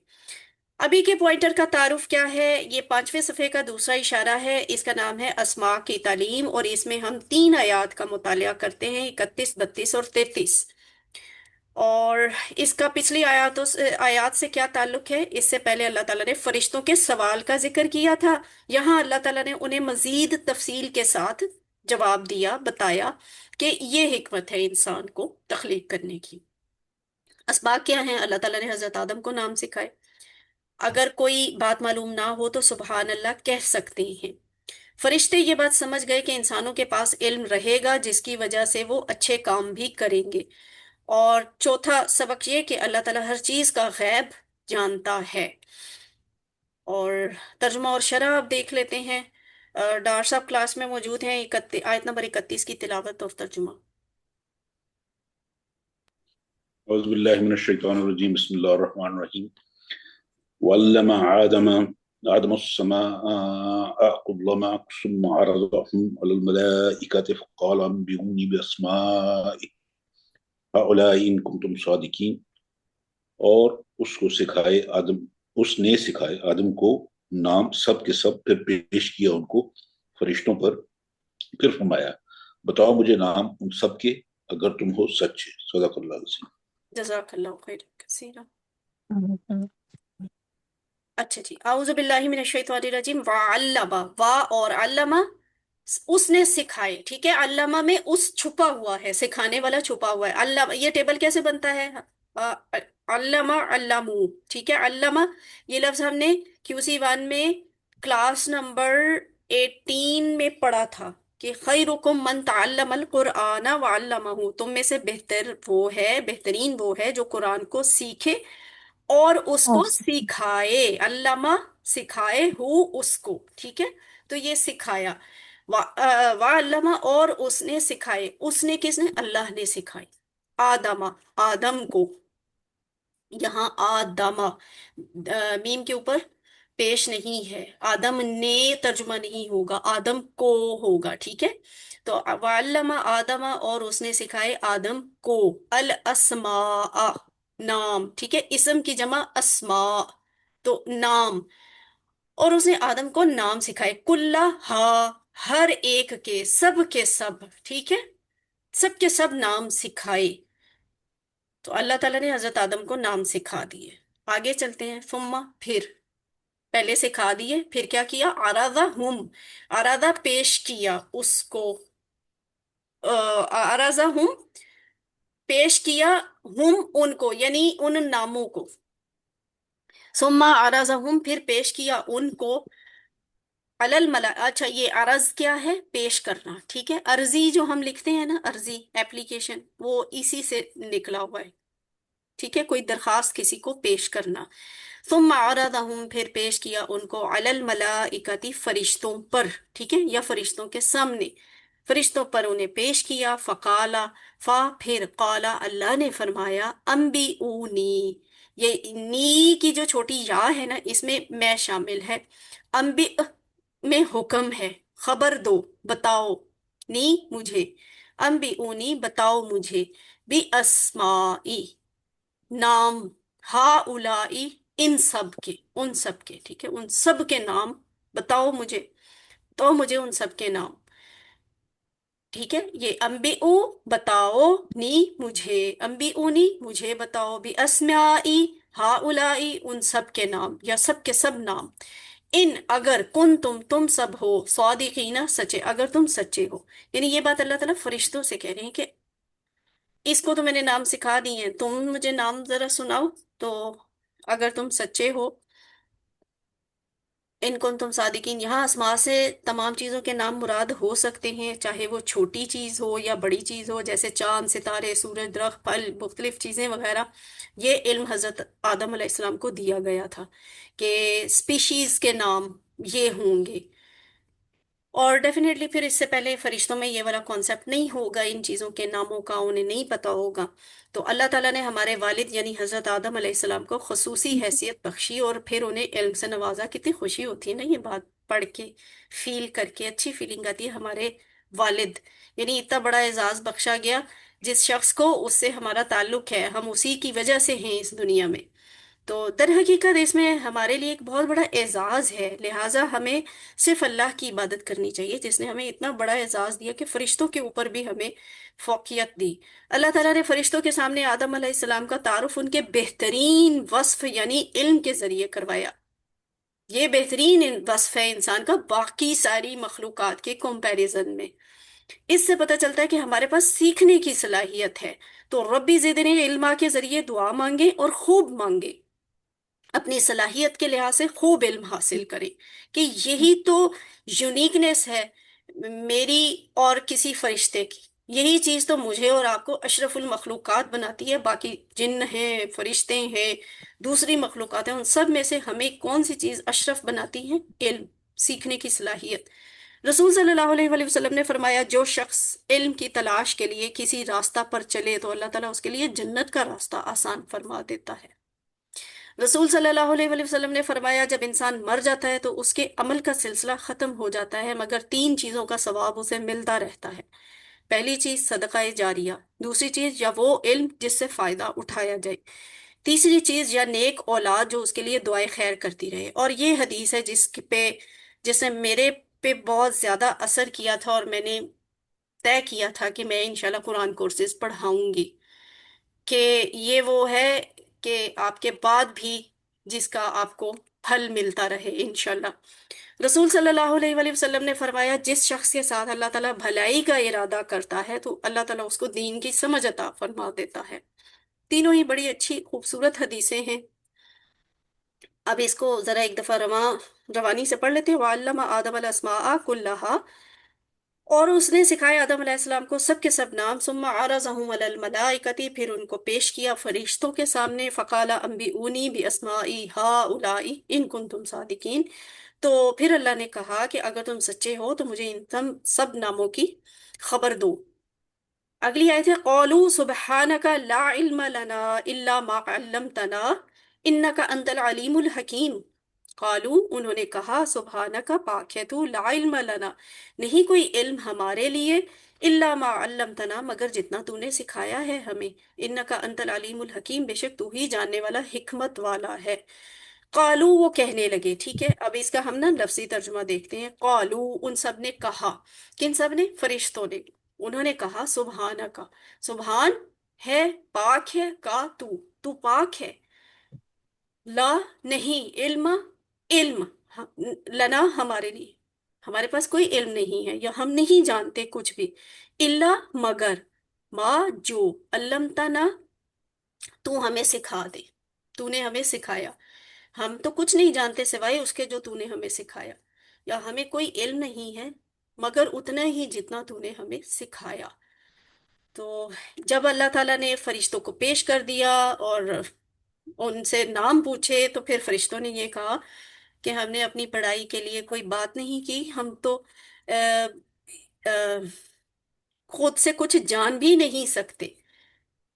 ابھی کے پوائنٹر کا تعارف کیا ہے؟ یہ 5ویں صفحے کا دوسرا اشارہ ہے، اس کا نام ہے اسماء کی تعلیم، اور اس میں ہم 3 آیات کا مطالعہ کرتے ہیں، 31، 32 اور 33. اور اس کا پچھلی آیات سے کیا تعلق ہے؟ اس سے پہلے اللہ تعالیٰ نے فرشتوں کے سوال کا ذکر کیا تھا، یہاں اللہ تعالیٰ نے انہیں مزید تفصیل کے ساتھ جواب دیا، بتایا کہ یہ حکمت ہے انسان کو تخلیق کرنے کی۔ اسباق کیا ہیں؟ اللہ تعالیٰ نے حضرت آدم کو نام سکھائے، اگر کوئی بات معلوم نہ ہو تو سبحان اللہ کہہ سکتے ہیں۔ فرشتے یہ بات سمجھ گئے کہ انسانوں کے پاس علم رہے گا جس کی وجہ سے وہ اچھے کام بھی کریں گے۔ اور چوتھا سبق یہ کہ اللہ تعالیٰ ہر چیز کا غیب جانتا ہے۔ اور ترجمہ اور شرح آپ دیکھ لیتے ہیں، ڈار صاحب کلاس میں موجود ہیں، آیت نمبر 31 کی تلاوت اور ترجمہ۔ اعوذ باللہ من الشیطان الرجیم، بسم اللہ الرحمن الرحیم۔ وعلم آدم السماء كلما ثم عرضهم على الملائكة فقال أنبئوني بأسماء هؤلاء إن كنتم صادقين۔ اور اس نے سکھائے آدم کو نام سب کے سب، پھر پیش کیا ان کو فرشتوں پر، پھر فرمایا بتاؤ مجھے نام ان سب کے اگر تم ہو سچے۔ صدق اللہ العظیم۔ جزاک اللہ خیر کثیرا۔ اچھا جی، اعوذ باللہ من الشیطان الرجیم۔ وعلم، وا اور علامہ، اس نے سکھائے، ٹھیک ہے، علامہ میں اس چھپا ہوا ہے، سکھانے والا چھپا ہوا ہے۔ علامہ، یہ ٹیبل کیسے بنتا ہے؟ علامہ، علمو، ٹھیک ہے، علامہ یہ لفظ ہم نے QC1 میں کلاس نمبر 18 میں پڑھا تھا کہ خیرکم من تعلم القرآن وعلمہ، تم میں سے بہتر وہ ہے، بہترین وہ ہے جو قرآن کو سیکھے اور اس کو سکھائے۔ علامہ سکھائے ہو اس کو، ٹھیک ہے، تو یہ سکھایا۔ وعلمہ اور اس نے سکھائے، اس نے کس نے؟ اللہ نے سکھائی آدم، آدم کو، یہاں آدم میم کے اوپر پیش نہیں ہے، آدم نے ترجمہ نہیں ہوگا، آدم کو ہوگا، ٹھیک ہے۔ تو وعلم آدم، اور اس نے سکھائے آدم کو، الاسماء نام، ٹھیک ہے، اسم کی جمع اسماء، تو نام، اور اس نے آدم کو نام سکھائے، کلہا ہر ایک کے سب، ٹھیک ہے، سب کے سب نام سکھائے۔ تو اللہ تعالیٰ نے حضرت آدم کو نام سکھا دیے۔ آگے چلتے ہیں، ثم پھر، پہلے سکھا دیے، پھر کیا کیا؟ عرضہم، عرضہ پیش کیا اس کو، عرضہم پیش کیا، ہم ان کو، یعنی ان ناموں کو، ثم عرضہم پھر پیش کیا ان کو، علی الملا، اچھا یہ عرض کیا ہے؟ پیش کرنا، ٹھیک ہے، عرضی جو ہم لکھتے ہیں نا، عرضی اپلیکیشن، وہ اسی سے نکلا ہوا ہے، ٹھیک ہے، کوئی درخواست کسی کو پیش کرنا۔ ثم عرضہم پھر پیش کیا ان کو، علی الملائکۃ فرشتوں پر، ٹھیک ہے، یا فرشتوں کے سامنے، فرشتوں پر انہیں پیش کیا، فقالا، پھر قالا اللہ نے فرمایا، انبئونی، یہ نی کی جو چھوٹی یا ہے نا، اس میں میں شامل ہے، انبئ میں حکم ہے، خبر دو، بتاؤ، نی مجھے، انبئونی بتاؤ مجھے، بی اسمائی نام، ہا اولائی ان سب کے، ان سب کے، ٹھیک ہے، ان سب کے نام بتاؤ مجھے، تو مجھے ان سب کے نام، ٹھیک ہے، یہ انبئو بتاؤ، نی مجھے، انبئونی مجھے بتاؤ، بی اسمائی ہا اولائی ان سب کے نام یا سب کے سب نام، ان اگر کن تم سب ہو، صادقین سچے، اگر تم سچے ہو، یعنی یہ بات اللہ تعالیٰ فرشتوں سے کہہ رہے ہیں کہ اس کو تو میں نے نام سکھا دی ہیں، تم مجھے نام ذرا سناؤ، تو اگر تم سچے ہو، ان کن تم صادقین، یہاں اسماء سے تمام چیزوں کے نام مراد ہو سکتے ہیں، چاہے وہ چھوٹی چیز ہو یا بڑی چیز ہو، جیسے چاند، ستارے، سورج، درخت، پھل، مختلف چیزیں وغیرہ۔ یہ علم حضرت آدم علیہ السلام کو دیا گیا تھا کہ سپیشیز کے نام یہ ہوں گے، اور ڈیفینیٹلی پھر اس سے پہلے فرشتوں میں یہ والا کانسیپٹ نہیں ہوگا، ان چیزوں کے ناموں کا انہیں نہیں پتا ہوگا۔ تو اللہ تعالیٰ نے ہمارے والد یعنی حضرت آدم علیہ السلام کو خصوصی حیثیت بخشی اور پھر انہیں علم سے نوازا۔ کتنی خوشی ہوتی ہے نا یہ بات پڑھ کے، فیل کر کے اچھی فیلنگ آتی ہے، ہمارے والد یعنی اتنا بڑا اعزاز بخشا گیا جس شخص کو، اس سے ہمارا تعلق ہے، ہم اسی کی وجہ سے ہیں اس دنیا میں۔ تو در حقیقت اس میں ہمارے لیے ایک بہت بڑا اعزاز ہے، لہٰذا ہمیں صرف اللہ کی عبادت کرنی چاہیے جس نے ہمیں اتنا بڑا اعزاز دیا کہ فرشتوں کے اوپر بھی ہمیں فوقیت دی۔ اللہ تعالیٰ نے فرشتوں کے سامنے آدم علیہ السلام کا تعارف ان کے بہترین وصف یعنی علم کے ذریعے کروایا۔ یہ بہترین وصف ہے انسان کا باقی ساری مخلوقات کے کمپیریزن میں۔ اس سے پتہ چلتا ہے کہ ہمارے پاس سیکھنے کی صلاحیت ہے، تو ربی زدنی علما کے ذریعے دعا مانگیں اور خوب مانگیں، اپنی صلاحیت کے لحاظ سے خوب علم حاصل کریں، کہ یہی تو یونیکنیس ہے میری اور کسی فرشتے کی۔ یہی چیز تو مجھے اور آپ کو اشرف المخلوقات بناتی ہے۔ باقی جن ہیں، فرشتے ہیں، دوسری مخلوقات ہیں، ان سب میں سے ہمیں کون سی چیز اشرف بناتی ہے؟ علم، سیکھنے کی صلاحیت۔ رسول صلی اللہ علیہ وآلہ وسلم نے فرمایا جو شخص علم کی تلاش کے لیے کسی راستہ پر چلے تو اللہ تعالیٰ اس کے لیے جنت کا راستہ آسان فرما دیتا ہے۔ رسول صلی اللہ علیہ وآلہ وسلم نے فرمایا جب انسان مر جاتا ہے تو اس کے عمل کا سلسلہ ختم ہو جاتا ہے مگر 3 چیزوں کا ثواب اسے ملتا رہتا ہے۔ پہلی چیز صدقہ جاریہ، دوسری چیز یا وہ علم جس سے فائدہ اٹھایا جائے، تیسری چیز یا نیک اولاد جو اس کے لیے دعائیں خیر کرتی رہے۔ اور یہ حدیث ہے جس نے میرے پہ بہت زیادہ اثر کیا تھا، اور میں نے طے کیا تھا کہ میں انشاءاللہ قرآن کورسز پڑھاؤں گی، کہ یہ وہ ہے کہ آپ کے بعد بھی جس کا آپ کو پھل ملتا رہے انشاءاللہ۔ رسول صلی اللہ علیہ وآلہ وسلم نے فرمایا جس شخص کے ساتھ اللہ تعالیٰ بھلائی کا ارادہ کرتا ہے تو اللہ تعالیٰ اس کو دین کی سمجھ عطا فرما دیتا ہے۔ تینوں ہی بڑی اچھی خوبصورت حدیثیں ہیں۔ اب اس کو ذرا ایک دفعہ روانی سے پڑھ لیتے ہیں۔ وَعَلَّمَ آدَمَ الْأَسْمَاءَ كُلَّهَا، اور اس نے سکھایا آدم علیہ السلام کو سب کے سب نام۔ ثم عرضهم على الملائکتی، پھر ان کو پیش کیا فرشتوں کے سامنے۔ فقال انبئونی باسماء هؤلاء ان کنتم صادقین، تو پھر اللہ نے کہا کہ اگر تم سچے ہو تو مجھے ان سب ناموں کی خبر دو۔ اگلی آیت ہے قالوا سبحانک لا علم لنا الا ما علمتنا انک انت العلیم الحکیم۔ قالو، انہوں نے کہا سبحانک، پاک ہے تو، لا علم لنا، نہیں کوئی علم ہمارے لیے، الا ما علمتنا، مگر جتنا تو نے سکھایا ہے ہمیں، انک انت العلیم الحکیم، بے شک تو ہی جاننے والا حکمت والا ہے۔ قالو، وہ کہنے لگے۔ ٹھیک ہے، اب اس کا ہم نا لفظی ترجمہ دیکھتے ہیں۔ قالو، ان سب نے کہا، کن سب نے؟ فرشتوں نے۔ انہوں نے کہا سبحانک، سبحان ہے، پاک ہے، کا تو پاک ہے، لا نہیں، علم علم لنا ہمارے لیے، ہمارے پاس کوئی علم نہیں ہے یا ہم نہیں جانتے کچھ بھی، الا مگر، ما جو، علمتنا تو ہمیں سکھا دے، تو نے ہمیں سکھایا، ہم تو کچھ نہیں جانتے سوائے اس کے جو تو نے ہمیں سکھایا، یا ہمیں کوئی علم نہیں ہے مگر اتنا ہی جتنا تو نے ہمیں سکھایا۔ تو جب اللہ تعالیٰ نے فرشتوں کو پیش کر دیا اور ان سے نام پوچھے تو پھر فرشتوں نے یہ کہا کہ ہم نے اپنی پڑھائی کے لیے کوئی بات نہیں کی، ہم تو آ، آ، خود سے کچھ جان بھی نہیں سکتے،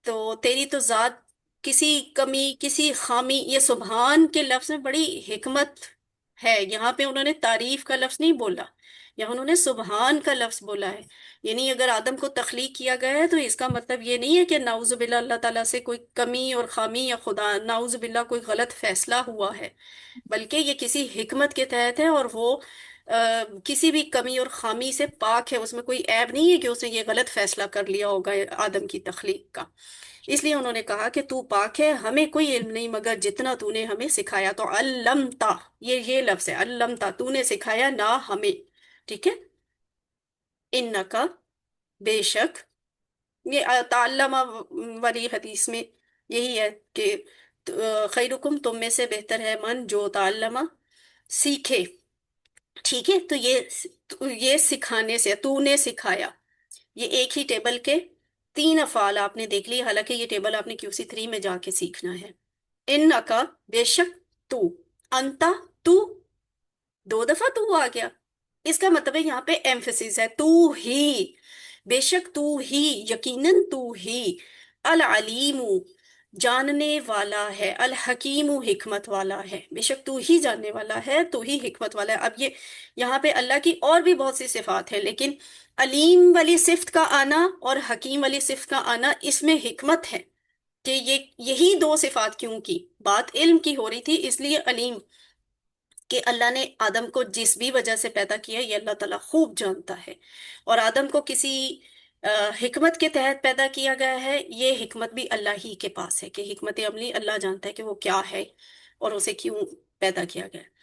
تو تیری تو ذات کسی کمی، کسی خامی، یہ سبحان کے لفظ میں بڑی حکمت ہے۔ یہاں پہ انہوں نے تعریف کا لفظ نہیں بولا، یہاں انہوں نے سبحان کا لفظ بولا ہے۔ یعنی اگر آدم کو تخلیق کیا گیا ہے تو اس کا مطلب یہ نہیں ہے کہ نعوذ باللہ اللہ تعالیٰ سے کوئی کمی اور خامی یا خدا نعوذ باللہ کوئی غلط فیصلہ ہوا ہے، بلکہ یہ کسی حکمت کے تحت ہے، اور وہ کسی بھی کمی اور خامی سے پاک ہے، اس میں کوئی عیب نہیں ہے کہ اس نے یہ غلط فیصلہ کر لیا ہوگا آدم کی تخلیق کا۔ اس لیے انہوں نے کہا کہ تو پاک ہے، ہمیں کوئی علم نہیں مگر جتنا تو نے ہمیں سکھایا۔ تو علمتا، یہ لفظ ہے علمتا، تو نے سکھایا نہ ہمیں، ٹھیک ہے۔ انکا، بے شک، یہ تعلم والی حدیث میں یہی ہے کہ خیرکم، تم میں سے بہتر ہے من جو تعلم، سیکھے، ٹھیک ہے۔ تو یہ سکھانے سے، تو نے سکھایا، یہ ایک ہی ٹیبل کے 3 افعال آپ نے دیکھ لی، حالانکہ یہ ٹیبل آپ نے QC3 میں جا کے سیکھنا ہے۔ انکا، بے شک تو، انتا، تو، 2 دفعہ تو آ گیا، اس کا مطلب ہے یہاں پہ ایمفیسس ہے، تو ہی، بے شک تو ہی، یقیناً تو ہی، العلیم، جاننے والا ہے، الحکیم، حکمت والا ہے، بے شک تو ہی جاننے والا ہے، تو ہی حکمت والا ہے۔ اب یہاں پہ اللہ کی اور بھی بہت سی صفات ہیں، لیکن علیم والی صفت کا آنا اور حکیم والی صفت کا آنا، اس میں حکمت ہے کہ یہی دو صفات کیوں کی بات علم کی ہو رہی تھی، اس لیے علیم، کہ اللہ نے آدم کو جس بھی وجہ سے پیدا کیا یہ اللہ تعالیٰ خوب جانتا ہے، اور آدم کو کسی حکمت کے تحت پیدا کیا گیا ہے، یہ حکمت بھی اللہ ہی کے پاس ہے، کہ حکمت عملی اللہ جانتا ہے کہ وہ کیا ہے اور اسے کیوں پیدا کیا گیا ہے۔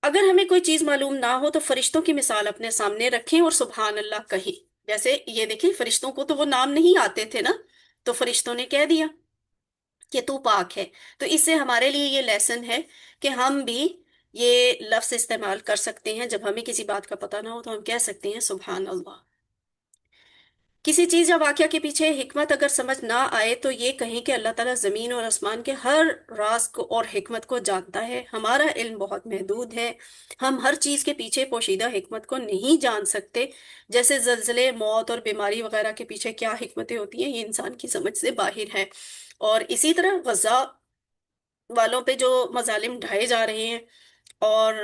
اگر ہمیں کوئی چیز معلوم نہ ہو تو فرشتوں کی مثال اپنے سامنے رکھیں اور سبحان اللہ کہیں۔ جیسے یہ دیکھیں، فرشتوں کو تو وہ نام نہیں آتے تھے نا، تو فرشتوں نے کہہ دیا کہ تو پاک ہے۔ تو اس سے ہمارے لیے یہ لیسن ہے کہ ہم بھی یہ لفظ استعمال کر سکتے ہیں، جب ہمیں کسی بات کا پتہ نہ ہو تو ہم کہہ سکتے ہیں سبحان اللہ۔ کسی چیز یا واقعہ کے پیچھے حکمت اگر سمجھ نہ آئے تو یہ کہیں کہ اللہ تعالیٰ زمین اور آسمان کے ہر راز کو اور حکمت کو جانتا ہے، ہمارا علم بہت محدود ہے، ہم ہر چیز کے پیچھے پوشیدہ حکمت کو نہیں جان سکتے، جیسے زلزلے، موت اور بیماری وغیرہ کے پیچھے کیا حکمتیں ہوتی ہیں یہ انسان کی سمجھ سے باہر ہے۔ اور اسی طرح غزہ والوں پہ جو مظالم ڈھائے جا رہے ہیں، اور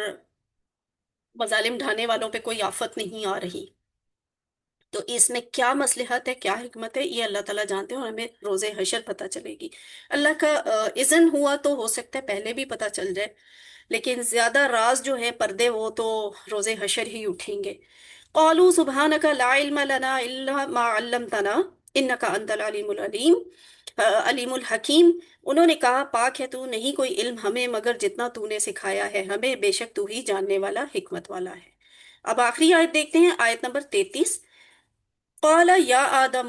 مظالم ڈھانے والوں پہ کوئی آفت نہیں آ رہی، تو اس میں کیا مصلحت ہے، کیا حکمت ہے، یہ اللہ تعالیٰ جانتے ہیں، اور ہمیں روز حشر پتہ چلے گی۔ اللہ کا اذن ہوا تو ہو سکتا ہے پہلے بھی پتہ چل جائے، لیکن زیادہ راز جو ہیں پردے، وہ تو روز حشر ہی اٹھیں گے۔ قالوا سبحانک لا علم لنا الا ما علمتنا انک انت العلیم العلیم علیم الحکیم۔ انہوں نے کہا پاک ہے تو، نہیں کوئی علم ہمیں مگر جتنا تو نے سکھایا ہے ہمیں، بے شک تو ہی جاننے والا، حکمت والا ہے۔ اب آخری آیت دیکھتے ہیں، آیت نمبر 33۔ قال یا آدم،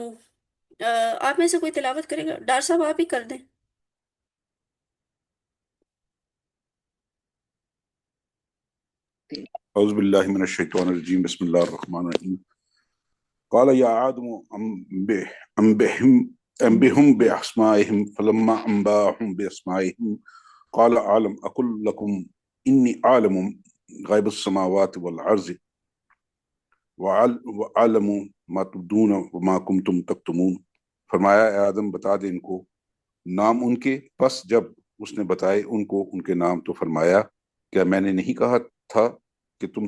آپ میں سے کوئی تلاوت کرے گا؟ ڈاکٹر صاحب آپ ہی کر دیں۔ اعوذ باللہ من الشیطان الرجیم، بسم اللہ الرحمن الرحیم۔ قال یا آدم انبئهم بأسمائهم فلما انبأهم بأسمائهم قال عالم اقل لكم انی عالم غیب السماوات والارض وعالم ما تبدون وما کنتم تکتمون۔ فرمایا اے آدم بتا دے ان کو نام ان کے، پس جب اس نے بتائے ان کو ان کے نام تو فرمایا کیا میں نے نہیں کہا تھا تم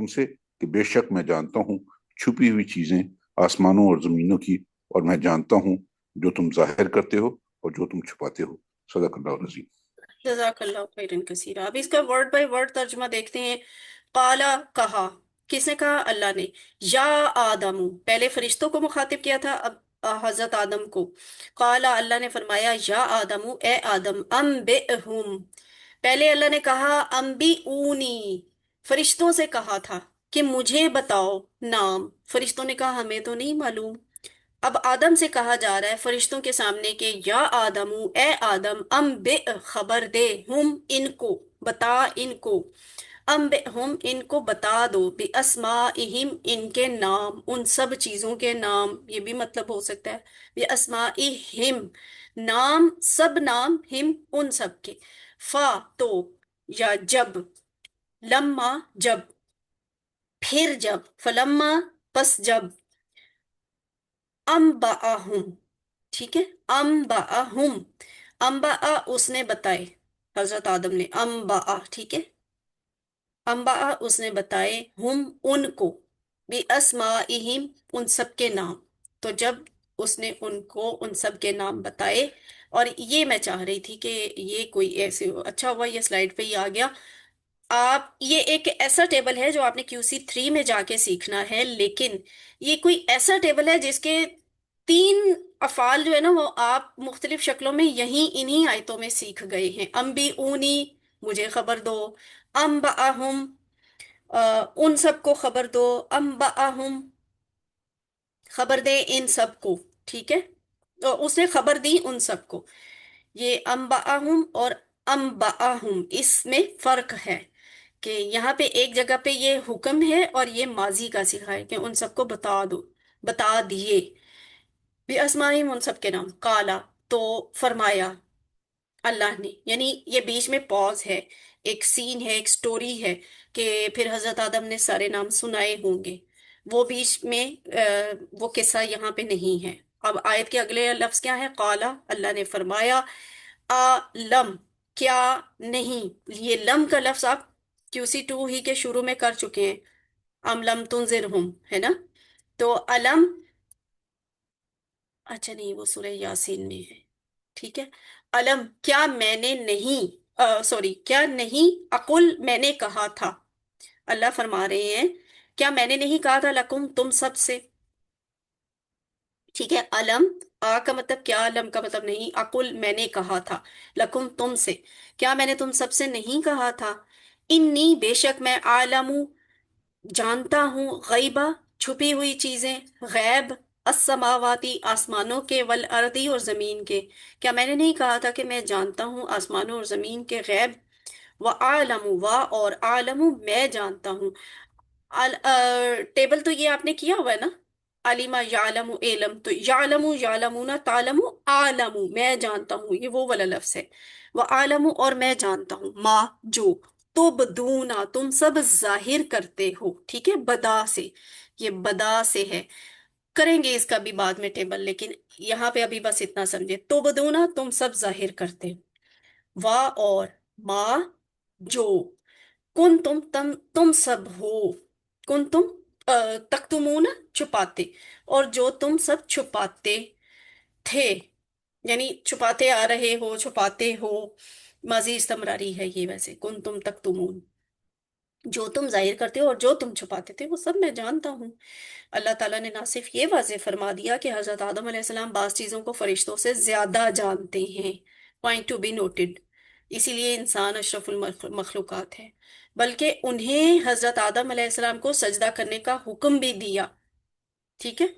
سے کہ بے شک میں جانتا ہوں چھپی ہوئی چیزیں آسمانوں اور زمینوں کی، اور میں جانتا ہوں جو تم ظاہر کرتے ہو اور جو تم چھپاتے ہو۔ صدق اللہ العظیم۔ جزاک اللہ خیرن کثیرہ۔ اب اس کا ورڈ بائی ورڈ ترجمہ دیکھتے ہیں۔ قالا، کہا، کس نے کہا؟ اللہ نے۔ یا آدم، پہلے فرشتوں کو مخاطب کیا تھا، اب حضرت آدم کو۔ قالا، اللہ نے فرمایا یا آدم، اے آدم، انبئہم، پہلے اللہ نے کہا انبئونی، فرشتوں سے کہا تھا کہ مجھے بتاؤ نام، فرشتوں نے کہا ہمیں تو نہیں معلوم۔ اب آدم سے کہا جا رہا ہے فرشتوں کے سامنے کہ یا آدم، اے آدم، انبئ، خبر دے، ہم، ان کو، بتا ان کو، انبئہم، ان کو بتا دو، باسمائہم، ان کے نام، ان سب چیزوں کے نام، یہ بھی مطلب ہو سکتا ہے، باسمائہم، نام، سب نام، ہم، ان سب کے، فا، تو، یا جب، لما، جب، پھر جب، فلما، پس جب، انبأہم، ٹھیک ہے، انبأہم، انبأ اس نے بتائے، حضرت آدم نے، انبأ، ٹھیک ہے، انبأ اس نے بتائے، ہم، ان کو، باسمائہم، ان سب کے نام۔ تو جب اس نے ان کو ان سب کے نام بتائے، اور یہ میں چاہ رہی تھی کہ یہ کوئی ایسے، اچھا ہوا یہ سلائیڈ پہ ہی آ گیا۔ آپ یہ ایک ایسا ٹیبل ہے جو آپ نے QC3 میں جا کے سیکھنا ہے، لیکن یہ کوئی ایسا ٹیبل ہے جس کے 3 افعال جو ہے نا وہ آپ مختلف شکلوں میں انہی آیتوں میں سیکھ گئے ہیں۔ انبئونی، مجھے خبر دو، انبأہم، ان سب کو خبر دو، انبأہم، خبر دے ان سب کو، ٹھیک ہے، تو اس نے خبر دی ان سب کو۔ یہ انبأہم اور انبأہم، اس میں فرق ہے کہ یہاں پہ ایک جگہ پہ یہ حکم ہے اور یہ ماضی کا صیغہ ہے کہ ان سب کو بتا دو، بتا دیے، بِأَسْمَائِهِمْ، ان سب کے نام، قالا، تو فرمایا اللہ نے، یعنی یہ بیچ میں پاز ہے، ایک سین ہے، ایک سٹوری ہے کہ پھر حضرت آدم نے سارے نام سنائے ہوں گے، وہ بیچ میں وہ قصہ یہاں پہ نہیں ہے۔ اب آیت کے اگلے لفظ کیا ہے؟ قالا، اللہ نے فرمایا، لم، کیا نہیں، یہ لم کا لفظ آپ QC2 ہی کے شروع میں کر چکے ہیں، ام لم تنذرہم، ہے نا، تو علم अच्छा नहीं, वो सूरह यासीन में है। ठीक है। अलम, क्या मैंने नहीं, सॉरी, क्या नहीं, अकुल मैंने कहा था। अल्लाह फरमा रहे हैं, क्या मैंने नहीं कहा था लकुम तुम सब से। ठीक है। अलम, आ का मतलब क्या, अलम का मतलब नहीं, अकुल मैंने कहा था, लकुम तुम से, क्या मैंने तुम सबसे नहीं कहा था। इन्नी बेशक मैं आलमू जानता हूँ, गैबा छुपी हुई चीजें, गैब, अस्समावाती आसमानों के, वल अर्दी और जमीन के। क्या मैंने नहीं कहा था कि मैं जानता हूँ आसमानों और जमीन के गैब। व आलमू, वा और आलमू मैं जानता हूँ। टेबल तो ये आपने किया हुआ है ना, अलीमा यालमु एलम, तो यालमु यालमू ना तालमु, आलमु मैं जानता हूँ, ये वो वाला लफ्ज है। वो आलमु और मैं जानता हूँ, माँ जो, तो बदूना तुम सब जाहिर करते हो। ठीक है, बदा से, ये बदा से है। करेंगे इसका भी बाद में टेबल, लेकिन यहाँ पे अभी बस इतना समझे, तो बदूना तुम सब जाहिर करते हो। वाह और माँ जो, कुन तुम सब हो, कुन तुम तख्तुमून छुपाते, और जो तुम सब छुपाते थे, यानी छुपाते आ रहे हो, छुपाते हो, माजी इस्तमरारी है ये, वैसे कुन तुम तख्तुमून, जो तुम जाहिर करते हो और जो तुम छुपाते थे वो सब मैं जानता हूँ। अल्लाह ताला ने ना सिर्फ ये वाज़ेह फरमा दिया कि हजरत आदम अलैहिस्सलाम बाज चीजों को फरिश्तों से ज्यादा जानते हैं, पॉइंट टू बी नोटेड, इसीलिए इंसान अशरफुल मखलूकात है, बल्कि उन्हें हजरत आदम अलैहिस्सलाम को सजदा करने का हुक्म भी दिया। ठीक है,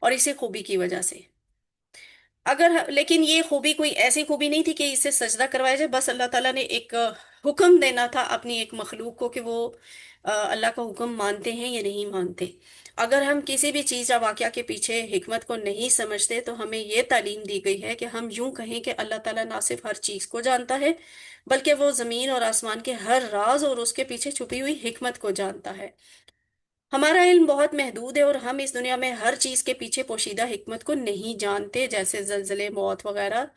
और इसे खूबी की वजह से, अगर लेकिन ये खूबी कोई ऐसी खूबी नहीं थी कि इससे सजदा करवाया जाए, बस अल्लाह ताला ने एक हुक्म देना था अपनी एक मखलूक को कि वो अल्लाह का हुक्म मानते हैं या नहीं मानते। अगर हम किसी भी चीज़ या वाकया के पीछे हिकमत को नहीं समझते तो हमें ये तालीम दी गई है कि हम यूं कहें कि अल्लाह ताला ना सिर्फ हर चीज़ को जानता है, बल्कि वो ज़मीन और आसमान के हर राज और उसके पीछे छुपी हुई हिकमत को जानता है। हमारा इल्म बहुत महदूद है और हम इस दुनिया में हर चीज के पीछे पोशीदा हिकमत को नहीं जानते, जैसे जलजले, मौत वगैरह।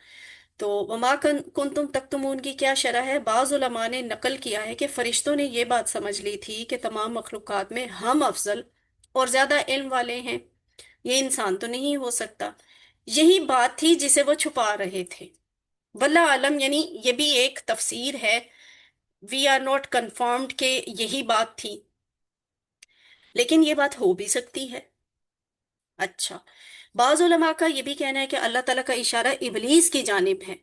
तो वमा कुंतुम तक्तुमून की क्या शरह है, बाज उलमा ने नकल किया है कि फरिश्तों ने ये बात समझ ली थी कि तमाम मखलूकात में हम अफजल और ज्यादा इल्म वाले हैं, ये इंसान तो नहीं हो सकता। यही बात थी जिसे वो छुपा रहे थे। वल्लाह आलम, यानी ये भी एक तफसीर है, वी आर नॉट कंफर्म्ड कि यही बात थी, लेकिन ये बात हो भी सकती है। अच्छा, बाज उलमा का ये भी कहना है कि अल्लाह ताला का इशारा इबलीस की जानिब है,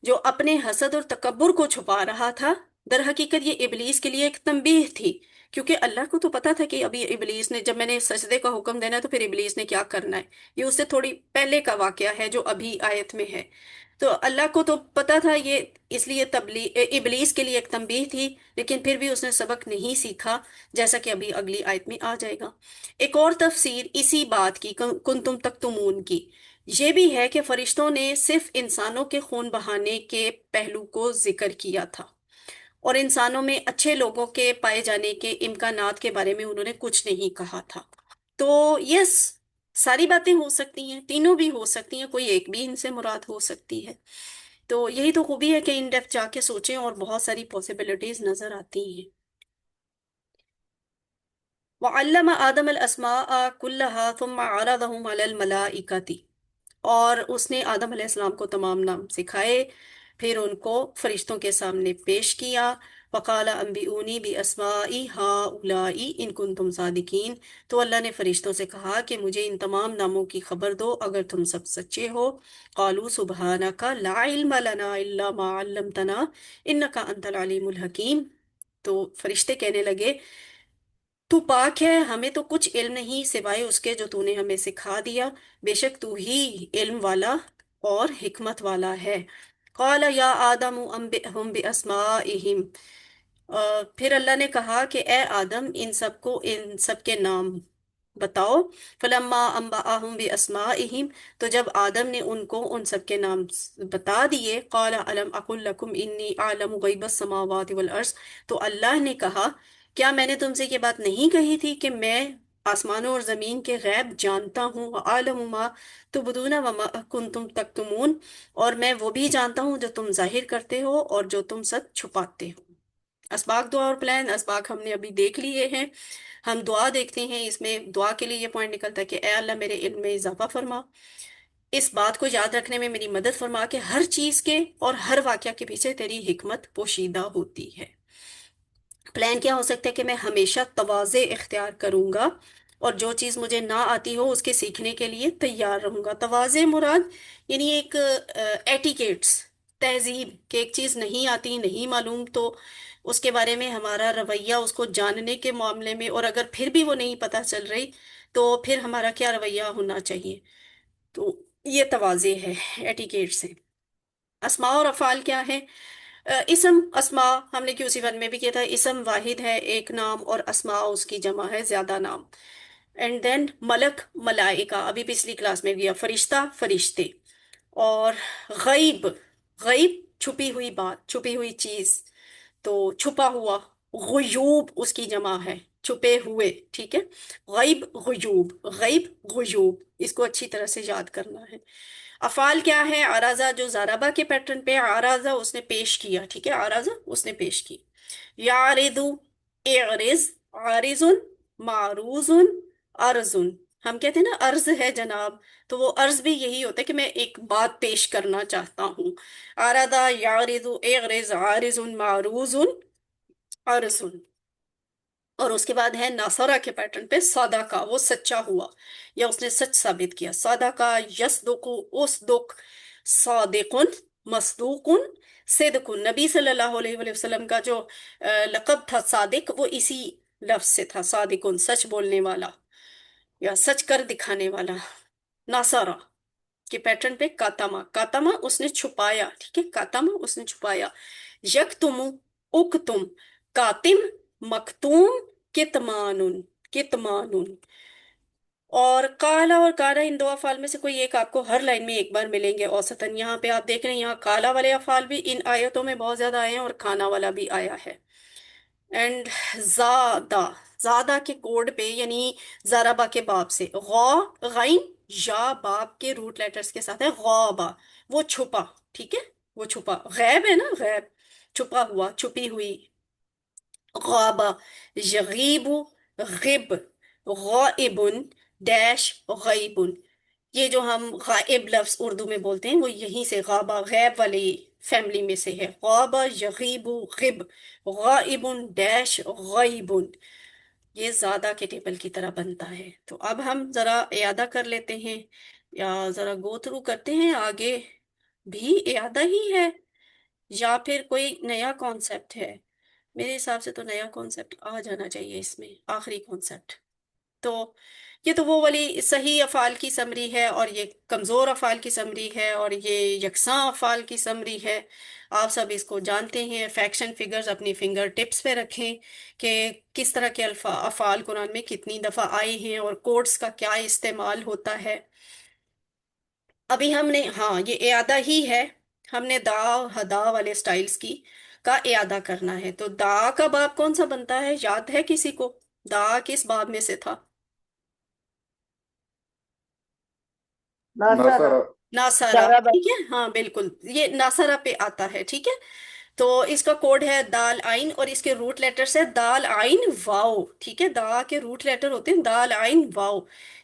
जो अपने हसद और तकब्बुर को छुपा रहा था। दर हकीकत ये इबलीस के लिए एक तंबीह थी, क्योंकि अल्लाह को तो पता था कि अभी इबलीस ने, जब मैंने सजदे का हुक्म देना है तो फिर इबलीस ने क्या करना है। ये उससे थोड़ी पहले का वाकया है जो अभी आयत में है। तो अल्लाह को तो पता था ये, इसलिए तबली इबलीस के लिए एक तंबीह थी, लेकिन फिर भी उसने सबक नहीं सीखा, जैसा कि अभी अगली आयत में आ जाएगा। एक और तफसीर इसी बात की, कुंतुम तख्तुमून की, ये भी है कि फरिश्तों ने सिर्फ इंसानों के खून बहाने के पहलू को जिक्र किया था, और इंसानों में अच्छे लोगों के पाए जाने के इम्कानात के बारे में उन्होंने कुछ नहीं कहा था। तो यस, सारी बातें हो सकती हैं, तीनों भी हो सकती हैं, कोई एक भी इनसे मुराद हो सकती है। तो यही तो खूबी है कि इन डेप्थ जाके सोचें और बहुत सारी पॉसिबिलिटीज नजर आती हैं। वअल्लम आदम अल अस्माअ कुल्लहा थुम्मा अरदहुम अलल मलाइकति, और उसने आदम अलैहिस्सलाम को तमाम नाम सिखाए, फिर उनको फरिश्तों के सामने पेश किया। वकाला अम्बिऊनी बि अस्माई हाउलाई इन कुंतुम सादिकीन, तो अल्लाह ने फरिश्तों से कहा कि मुझे इन तमाम नामों की खबर दो अगर तुम सब सच्चे हो। कालू सुबहानका ला इल्म लना इल्ला मा अल्लमतना इन्नका अंतल अलीमुल हकीम, तो फरिश्ते कहने लगे, तू पाक है, हमें तो कुछ इल्म नहीं सिवाय उसके जो तूने हमें सिखा दिया, बेशक तू ही इल्म वाला और हिकमत वाला है। कौला या आदम अम्बिहुम बिअस्माइहिम, फिर अल्लाह ने कहा कि ए आदम इन सबको इन सब के नाम बताओ। फलम्मा अम्बाअहुम बिअस्माइहिम, तो जब आदम ने उनको उन सब के नाम बता दिए, कौला अलम अकुल लकुम इन्नी आलमु गैबस समावाति वल अर्ज़, तो अल्लाह ने कहा, क्या मैंने तुमसे ये बात नहीं कही थी कि मैं आसमानों और जमीन के गैब जानता हूँ। व आलमु मा तुबदूना व मा कुंतुम तक्तुमून, और मैं वो भी जानता हूँ जो तुम जाहिर करते हो और जो तुम सब छुपाते हो। असबाक दुआ और प्लान, असबाक हमने अभी देख लिए हैं। हम दुआ देखते हैं, इसमें दुआ के लिए ये पॉइंट निकलता है कि ए अल्लाह मेरे इल्म में इजाफा फरमा, اس بات کو یاد رکھنے میں میری مدد فرما کہ ہر چیز کے اور ہر واقعہ کے پیچھے تیری حکمت پوشیدہ ہوتی ہے۔ پلان کیا ہو سکتا ہے کہ میں ہمیشہ تواضع اختیار کروں گا اور جو چیز مجھے نہ آتی ہو اس کے سیکھنے کے لیے تیار رہوں گا۔ تواضع مراد یعنی ایک ایٹیکیٹس، تہذیب، کہ ایک چیز نہیں آتی، نہیں معلوم، تو اس کے بارے میں ہمارا رویہ اس کو جاننے کے معاملے میں، اور اگر پھر بھی وہ نہیں پتہ چل رہی تو پھر ہمارا کیا رویہ ہونا چاہیے۔ تو یہ تواضع ہے، ایٹیکیٹس ہے۔ اسماء اور افعال کیا ہے؟ اسم، اسماء ہم نے QC 1 میں بھی کیا تھا، اسم واحد ہے، ایک نام، اور اسماء اس کی جمع ہے، زیادہ نام۔ اینڈ دین ملک، ملائکہ، ابھی پچھلی کلاس میں بھی، فرشتہ، فرشتے۔ اور غیب، غیب چھپی ہوئی بات، چھپی ہوئی چیز، تو چھپا ہوا، غیوب اس کی جمع ہے، چھپے ہوئے، ٹھیک ہے۔ غیب، غیوب، غیب، غیوب، اس کو اچھی طرح سے یاد کرنا ہے۔ افعال کیا ہے؟ عرضہ، جو زاربا کے پیٹرن پہ عرضہ اس نے پیش کیا، ٹھیک ہے، عرضہ اس نے پیش کی۔ یعرض، اعرض، عارض، معروض، ارض۔ ہم کہتے ہیں نا عرض ہے جناب، تو وہ عرض بھی یہی ہوتا ہے کہ میں ایک بات پیش کرنا چاہتا ہوں۔ عرض، یعرض، اعرض، عارض، معروض، ارض۔ اور اس کے بعد ہے ناصرہ کے پیٹرن پہ صادقہ، وہ سچا ہوا یا اس نے سچ ثابت کیا۔ صادقہ، یصدق، اصدق، صادق، مصدوق، صدق۔ نبی صلی اللہ علیہ وآلہ وسلم کا جو لقب تھا صادق، وہ اسی لفظ سے تھا، صادق، سچ بولنے والا یا سچ کر دکھانے والا۔ ناصرہ کے پیٹرن پہ کاتمہ، کاتمہ اس نے چھپایا، ٹھیک ہے، کاتمہ اس نے چھپایا۔ یکتم، اکتم، کاتم، مکتوم، کتمان، کتمان۔ اور کالا اور کالا، ان دو افعال میں سے کوئی ایک آپ کو ہر لائن میں ایک بار ملیں گے اوسطاً۔ یہاں پہ آپ دیکھ رہے ہیں یہاں کالا والے افعال بھی ان آیتوں میں بہت زیادہ آئے ہیں اور کھانا والا بھی آیا ہے۔ اینڈ زادہ، زادہ کے کوڈ پہ یعنی زاربا کے باب سے، غا، غین، یا باب کے روٹ لیٹرز کے ساتھ ہے غابا، وہ چھپا، ٹھیک ہے، وہ چھپا۔ غیب ہے نا، غیب، چھپا ہوا، چھپی ہوئی۔ غابا، یغیب، غب، غائب، ڈیش، غیب۔ یہ جو ہم غائب لفظ اردو میں بولتے ہیں وہ یہیں سے غابہ، غیب والی فیملی میں سے ہے۔ غابہ، یغیب، غب، غائب، ڈیش، غیب۔ یہ زیادہ کے ٹیبل کی طرح بنتا ہے۔ تو اب ہم ذرا اعادہ کر لیتے ہیں یا ذرا گو تھرو کرتے ہیں، آگے بھی اعادہ ہی ہے یا پھر کوئی نیا کانسیپٹ ہے؟ میرے حساب سے تو نیا کانسیپٹ آ جانا چاہیے اس میں، آخری کانسیپٹ۔ تو یہ تو وہ والی صحیح افعال کی سمری ہے، اور یہ کمزور افعال کی سمری ہے، اور یہ یکساں افعال کی سمری ہے۔ آپ سب اس کو جانتے ہیں۔ فیکشن فگرز اپنی فنگر ٹپس پہ رکھیں کہ کس طرح کے افعال قرآن میں کتنی دفعہ آئے ہیں اور کوڈز کا کیا استعمال ہوتا ہے۔ ابھی ہم نے، ہاں یہ اعادہ ہی ہے، ہم نے دا، ہدا والے سٹائلز کی کا اعادہ کرنا ہے۔ تو دا کا باب کون سا بنتا ہے، یاد ہے کسی کو؟ دا کس باب میں سے تھا؟ ناصرہ، ٹھیک ہے، ہاں بالکل، یہ ناصرہ پہ آتا ہے، ٹھیک ہے۔ تو اس کا کوڈ ہے دال آئین، اور اس کے روٹ لیٹر ہے دال آئین واؤ، ٹھیک ہے، دا کے روٹ لیٹر ہوتے ہیں دال آئین واؤ۔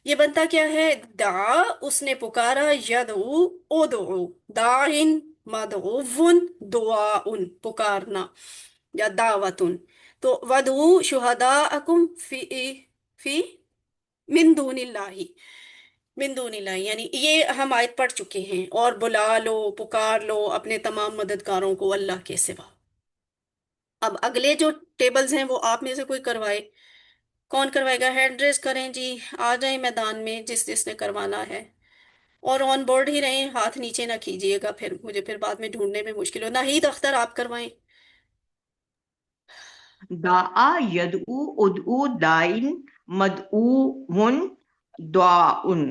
یہ بنتا کیا ہے؟ دعا، اس نے پکارا، یدعو، ادعو، داعن، مدعون، دعاؤن، پکارنا یا دعوتن۔ تو ودعو شہداءکم فی من دون اللہ، من دون اللہ، یعنی یہ ہم آیت پڑھ چکے ہیں، اور بلا لو، پکار لو اپنے تمام مددگاروں کو اللہ کے سوا۔ اب اگلے جو ٹیبلز ہیں وہ آپ میں سے کوئی کروائے، کون کروائے گا؟ ہینڈ ریز کریں جی، آ جائیں میدان میں جس جس نے کروانا ہے، اور آن بورڈ ہی رہیں، ہاتھ نیچے نہ کیجیے گا، پھر مجھے پھر بعد میں ڈھونڈنے میں مشکل ہو۔ ناہید اختر آپ کروائیں۔ دعا، یدعو، ادعو، دائن، مدعون، دعاؤن۔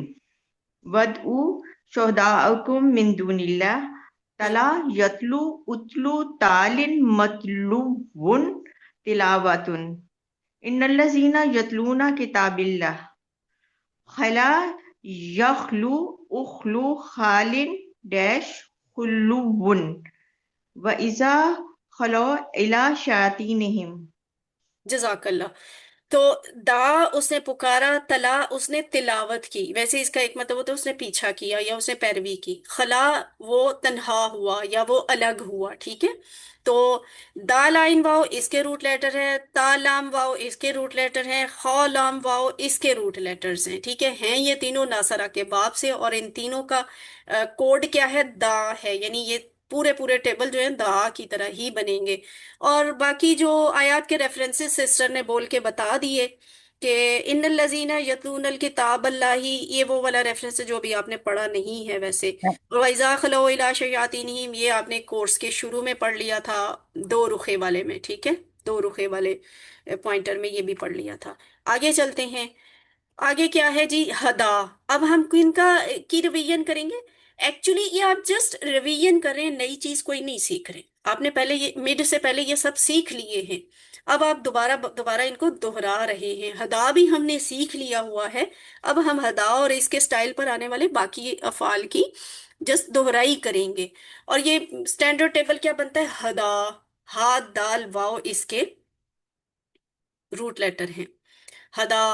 ودعو شہداءکم من دون اللہ، تلا، یتلو، اتلو، تالن، متلون، تلاوتن۔ ان الذین یتلون کتاب اللہ، خلا، یخلو، اخلو، خالن، ڈیش، خلون، وَإِذَا خَلَوْا إِلَىٰ شَيَاطِینِهِمْ۔ جزاک اللہ۔ तो दा उसने पुकारा, तला उसने तिलावत की, वैसे इसका एक मतलब होता है उसने पीछा किया या उसने पैरवी की। खला वो तन्हा हुआ या वो अलग हुआ, ठीक है। तो दा लाइन वाव इसके रूट लेटर है, ता लाम वाव इसके रूट लेटर है, खौ लाम वाव इसके रूट लेटर्स हैं, ठीक है। हैं ये तीनों नासरा के बाप से, और इन तीनों का कोड क्या है, दा है, यानी ये पूरे पूरे टेबल जो है दा की तरह ही बनेंगे। और बाकी जो आयत के रेफरेंसेस सिस्टर ने बोल के बता दिए कि इन्नल लजीना यतलूनल किताब अल्लाही, ये वो वाला रेफरेंस है जो अभी आपने पढ़ा नहीं है वैसे। वैज़ा खलौ इला शयातीनिहिम, ये आपने कोर्स के शुरू में पढ़ लिया था, दो रुखे वाले में, ठीक है। दो रुखे वाले पॉइंटर में ये भी पढ़ लिया था। आगे चलते हैं। आगे क्या है जी, हदा। अब हम किनका की रिवीजन करेंगे। एक्चुअली ये आप जस्ट रिवीजन कर रहे हैं, नई चीज कोई नहीं सीख रहे। आपने पहले ये मिड से पहले ये सब सीख लिए हैं, अब आप दोबारा दोबारा इनको दोहरा रहे हैं। हदा भी हमने सीख लिया हुआ है, अब हम हदा और इसके स्टाइल पर आने वाले बाकी अफाल की जस्ट दोहराई करेंगे। और ये स्टैंडर्ड टेबल क्या बनता है, हदा, हा दाल वाव इसके रूट लेटर हैं। हदा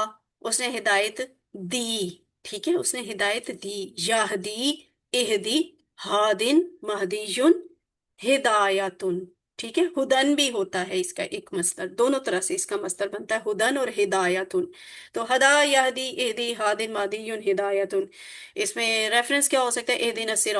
उसने हिदायत दी, ठीक है, उसने हिदायत दी। याहदी, इहदी, हादिन, महदीयुन, हिदायतुन, ठीक है। हुदन भी होता है इसका एक मस्दर, दोनों तरह से इसका मस्दर बनता है हुदन और हिदायतुन। तो हदा, याहदी, इहदी, हादिन, महदीयुन, हिदायतुन। इसमें रेफरेंस क्या हो सकता है, एहदिन